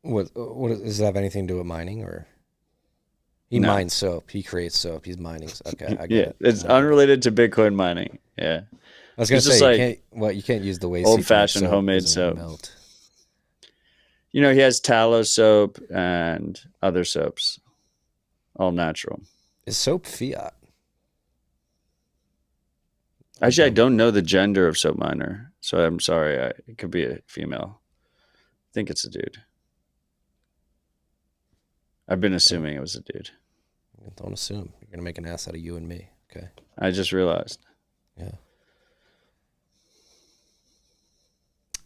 What does that have anything to do with mining, or he mines soap? He creates soap. He's mining. Okay, I get it. It's unrelated to Bitcoin mining. Yeah, I was gonna say you can't use the waste. Old-fashioned homemade soap. Melt. You know, he has tallow soap and other soaps, all natural. Is soap fiat? Actually, I don't know the gender of Soap Miner, so I'm sorry. It could be a female. I think it's a dude. I've been assuming it was a dude. Don't assume. You're going to make an ass out of you and me. Okay. I just realized. Yeah.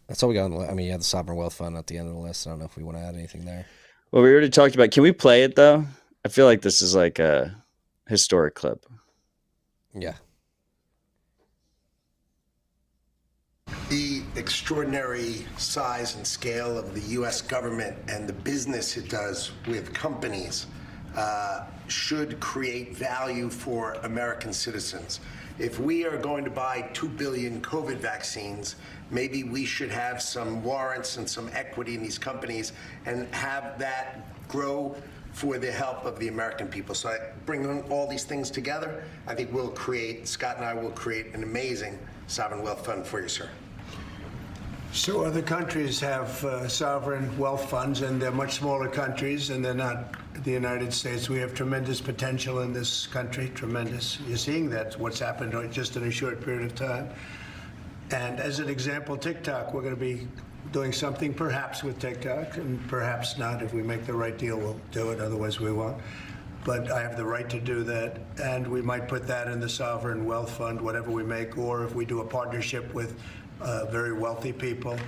That's all we got on the list. I mean, you had the Sovereign Wealth Fund at the end of the list. I don't know if we want to add anything there. Well, we already talked about, can we play it, though? I feel like this is like a historic clip. Yeah. The extraordinary size and scale of the U.S. government and the business it does with companies should create value for American citizens. If we are going to buy 2 billion COVID vaccines, maybe we should have some warrants and some equity in these companies and have that grow for the help of the American people. So I bring all these things together. I think Scott and I will create an amazing sovereign wealth fund for you, sir. So other countries have sovereign wealth funds, and they're much smaller countries, and they're not the United States. We have tremendous potential in this country, tremendous. You're seeing that, what's happened just in a short period of time. And as an example, TikTok, we're going to be doing something perhaps with TikTok, and perhaps not. If we make the right deal, we'll do it, otherwise we won't. But I have the right to do that, and we might put that in the sovereign wealth fund, whatever we make, or if we do a partnership with very wealthy people,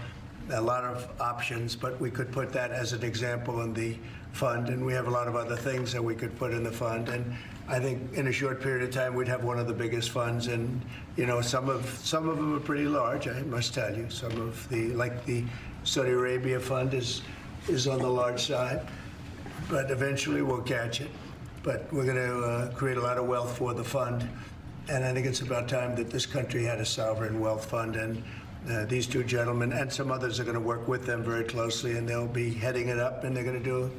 a lot of options, but we could put that as an example in the fund, and we have a lot of other things that we could put in the fund. And I think in a short period of time, we'd have one of the biggest funds, and you know, some of them are pretty large, I must tell you. Some of the, like the Saudi Arabia fund is on the large side, but eventually we'll catch it. but we're going to create a lot of wealth for the fund. And I think it's about time that this country had a sovereign wealth fund. And these two gentlemen and some others are going to work with them very closely, and they'll be heading it up, and they're going to do a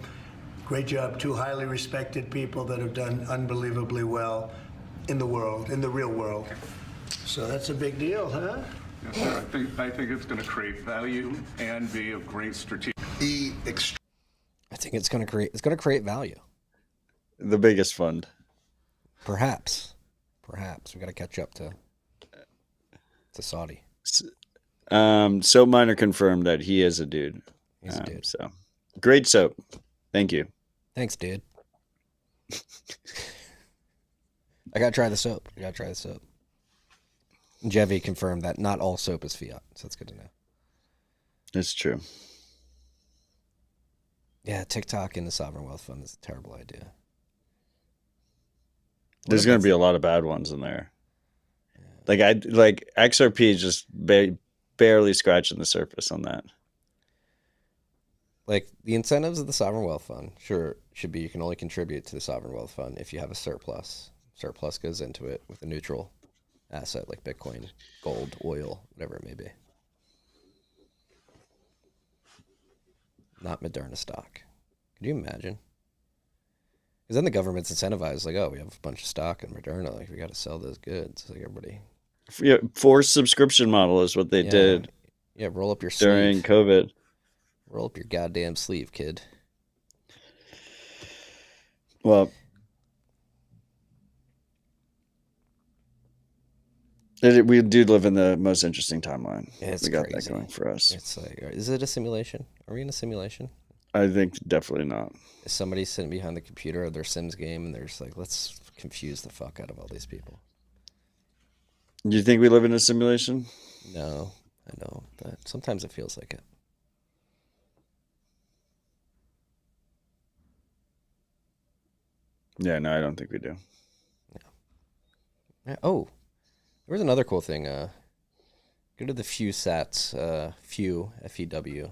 great job. Two highly respected people that have done unbelievably well in the world, in the real world. So that's a big deal, huh? Yes, sir. I think it's going to create value and be of great strategic. I think it's going to create value. The biggest fund. Perhaps we got to catch up to Saudi. Soap Miner confirmed that he is a dude. He's a dude. So great soap. Thank you. Thanks, dude. I gotta try the soap. Jevy confirmed that not all soap is fiat, so that's good to know. It's true. Yeah, TikTok in the sovereign wealth fund is a terrible idea. There's going to be a lot of bad ones in there. Yeah. Like XRP is just barely scratching the surface on that. Like the incentives of the sovereign wealth fund, sure, should be you can only contribute to the sovereign wealth fund if you have a surplus. Surplus goes into it with a neutral asset like Bitcoin, gold, oil, whatever it may be. Not Moderna stock. Could you imagine? Because then the government's incentivized, like, oh, we have a bunch of stock in Moderna, like we got to sell those goods. Like everybody. Yeah, forced subscription model is what they did. Yeah, roll up your during sleeve. COVID. Roll up your goddamn sleeve, kid. Well, we do live in the most interesting timeline. Yeah, it's we got crazy. that going for us. It's like, is it a simulation? Are we in a simulation? I think definitely not. Is somebody sitting behind the computer of their Sims game and they're just like, let's confuse the fuck out of all these people? Do you think we live in a simulation? No, I don't. But sometimes it feels like it. Yeah, no, I don't think we do. Yeah. Oh, there was another cool thing. Go to the Fewsats, F-E-W-S-A-T-S.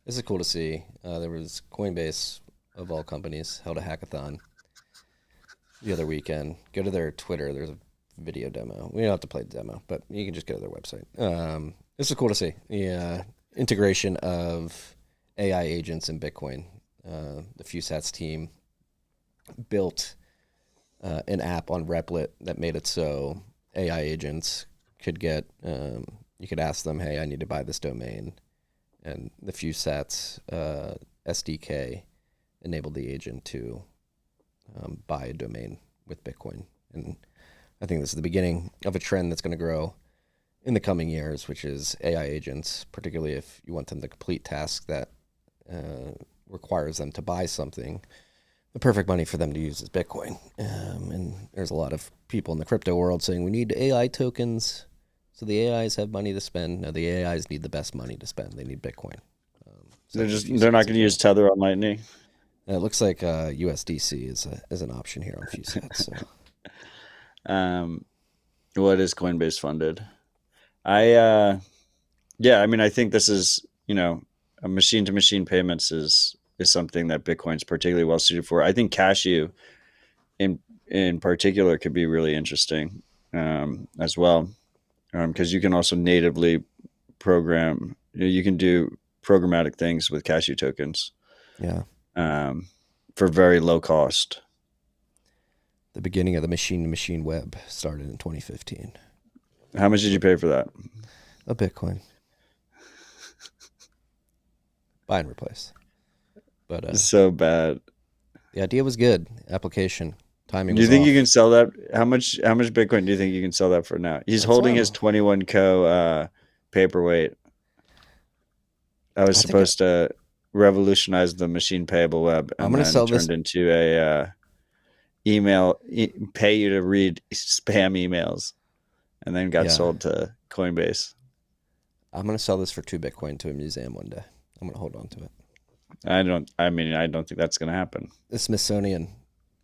This is cool to see. There was Coinbase, of all companies, held a hackathon the other weekend. Go to their Twitter. There's a video demo. We don't have to play the demo, but you can just go to their website. This is cool to see. The integration of AI agents in Bitcoin. The Fewsats team built an app on Replit that made it so AI agents could get, you could ask them, hey, I need to buy this domain. And the Fewsats SDK enabled the agent to buy a domain with Bitcoin. And I think this is the beginning of a trend that's going to grow in the coming years, which is AI agents, particularly if you want them to complete tasks that requires them to buy something. The perfect money for them to use is Bitcoin. And there's a lot of people in the crypto world saying we need AI tokens so the AIs have money to spend. No, the AIs need the best money to spend. They need Bitcoin. They're not going to use Tether on Lightning. And it looks like USDC is an option here on Fewsats. So. What is Coinbase funded? I think this is, a machine-to-machine payments is something that Bitcoin's particularly well suited for. I think Cashew in particular could be really interesting as well, because you can also natively program. You can do programmatic things with Cashew tokens. Yeah. For very low cost. The beginning of the machine-to-machine web started in 2015. How much did you pay for that? A Bitcoin. Buy and replace. But so bad. The idea was good. Application timing. Do you think you can sell that? How much Bitcoin do you think you can sell that for now? He's holding his 21 co paperweight. That was supposed to revolutionize the machine payable web, and I'm going to sell this into a pay you to read spam emails, and then got sold to Coinbase. I'm going to sell this for 2 Bitcoin to a museum one day. I'm going to hold on to it. I don't think that's going to happen. The Smithsonian,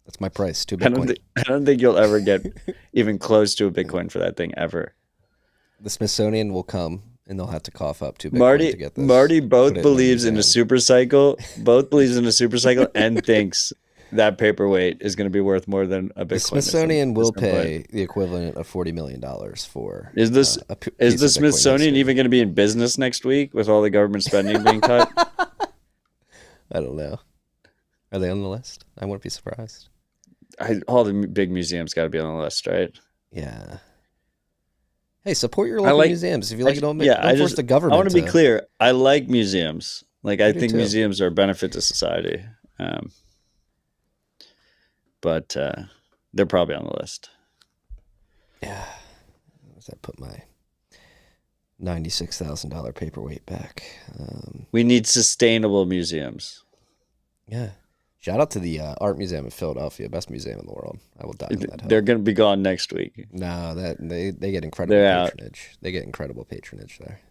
that's my price, 2 Bitcoin. I don't think you'll ever get even close to a Bitcoin for that thing ever. The Smithsonian will come and they'll have to cough up 2 Bitcoin to get this. Marty both believes in a super cycle, and thinks that paperweight is going to be worth more than a Bitcoin. The Smithsonian will pay the equivalent of $40 million for. Is the Smithsonian even going to be in business next week with all the government spending being cut? I don't know. Are they on the list? I wouldn't be surprised. All the big museums got to be on the list, right? Yeah. Hey, support your local museums. If you like, don't force the government. I want to be clear. I like museums. Like, I think museums are a benefit to society. But they're probably on the list. Yeah. I put my $96,000 paperweight back. We need sustainable museums. Yeah. Shout out to the Art Museum in Philadelphia, best museum in the world. I will die on that hill. They're going to be gone next week. No, they get incredible patronage. They get incredible patronage there.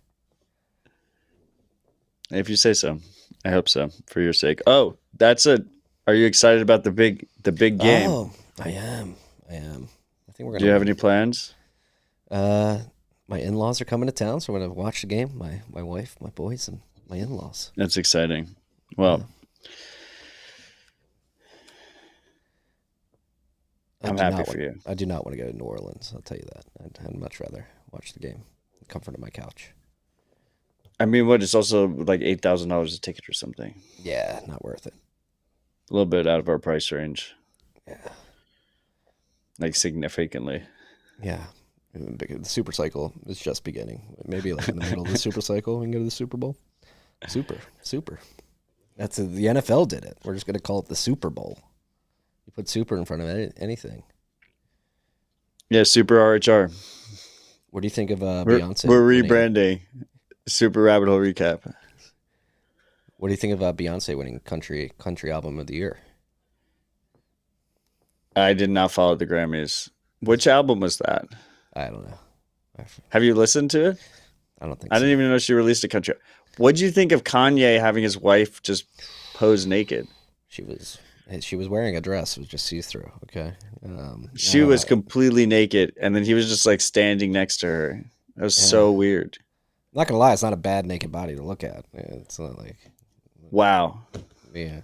If you say so. I hope so, for your sake. Oh, are you excited about the big game? Oh, I am. I think we're gonna. Do you have any plans? My in-laws are coming to town, so we're gonna watch the game. My wife, my boys, and my in-laws. That's exciting. Well, I'm happy for you. I do not want to go to New Orleans. I'll tell you that. I'd much rather watch the game, in the comfort of my couch. I mean, what? It's also like $8,000 a ticket or something. Yeah, not worth it. A little bit out of our price range. Yeah. Like significantly. Yeah. The Super Cycle is just beginning. Maybe like in the middle of the Super Cycle, we can go to the Super Bowl. Super. The NFL did it. We're just going to call it the Super Bowl. You put super in front of anything. Yeah, Super RHR. What do you think of Beyonce? We're rebranding. Super Rabbit Hole Recap. What do you think about Beyonce winning country album of the year? I did not follow the Grammys. Which album was that? I don't know. Have you listened to it? I don't think I didn't even know she released a country. What do you think of Kanye having his wife just pose naked? She was wearing a dress. It was just see-through, okay? She was completely naked, and then he was just like standing next to her. That was so weird. I'm not going to lie, it's not a bad naked body to look at. It's not like... Wow. Yeah.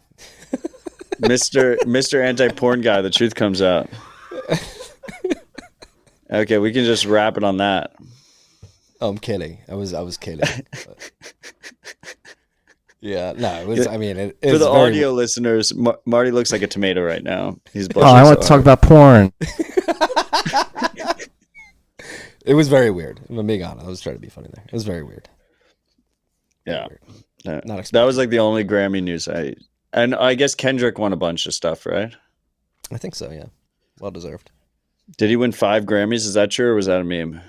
Mr. Anti-porn guy, the truth comes out. Okay, we can just wrap it on that. Oh, I'm kidding. I was kidding. Yeah, no, it was. I mean, it for the audio listeners, Marty looks like a tomato right now. He's blushing. I want to talk about porn. It was very weird. I'm being honest. I was trying to be funny there. It was very weird. Yeah, not that was like the only Grammy news and I guess Kendrick won a bunch of stuff, right? I think so. Yeah, well deserved. Did he win 5 Grammys? Is that true, or was that a meme?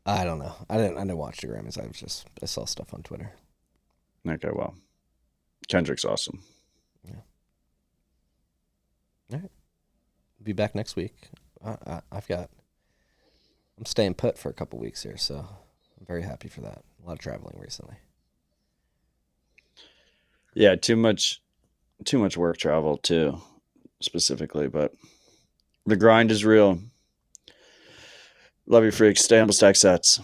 I don't know. I didn't watch the Grammys. I saw stuff on Twitter. Okay, well, Kendrick's awesome. Yeah. All right. Be back next week. I'm staying put for a couple weeks here, so I'm very happy for that. A lot of traveling recently. Yeah, too much work travel too, specifically, but the grind is real. Love you, freaks. Stay humble, stack sets.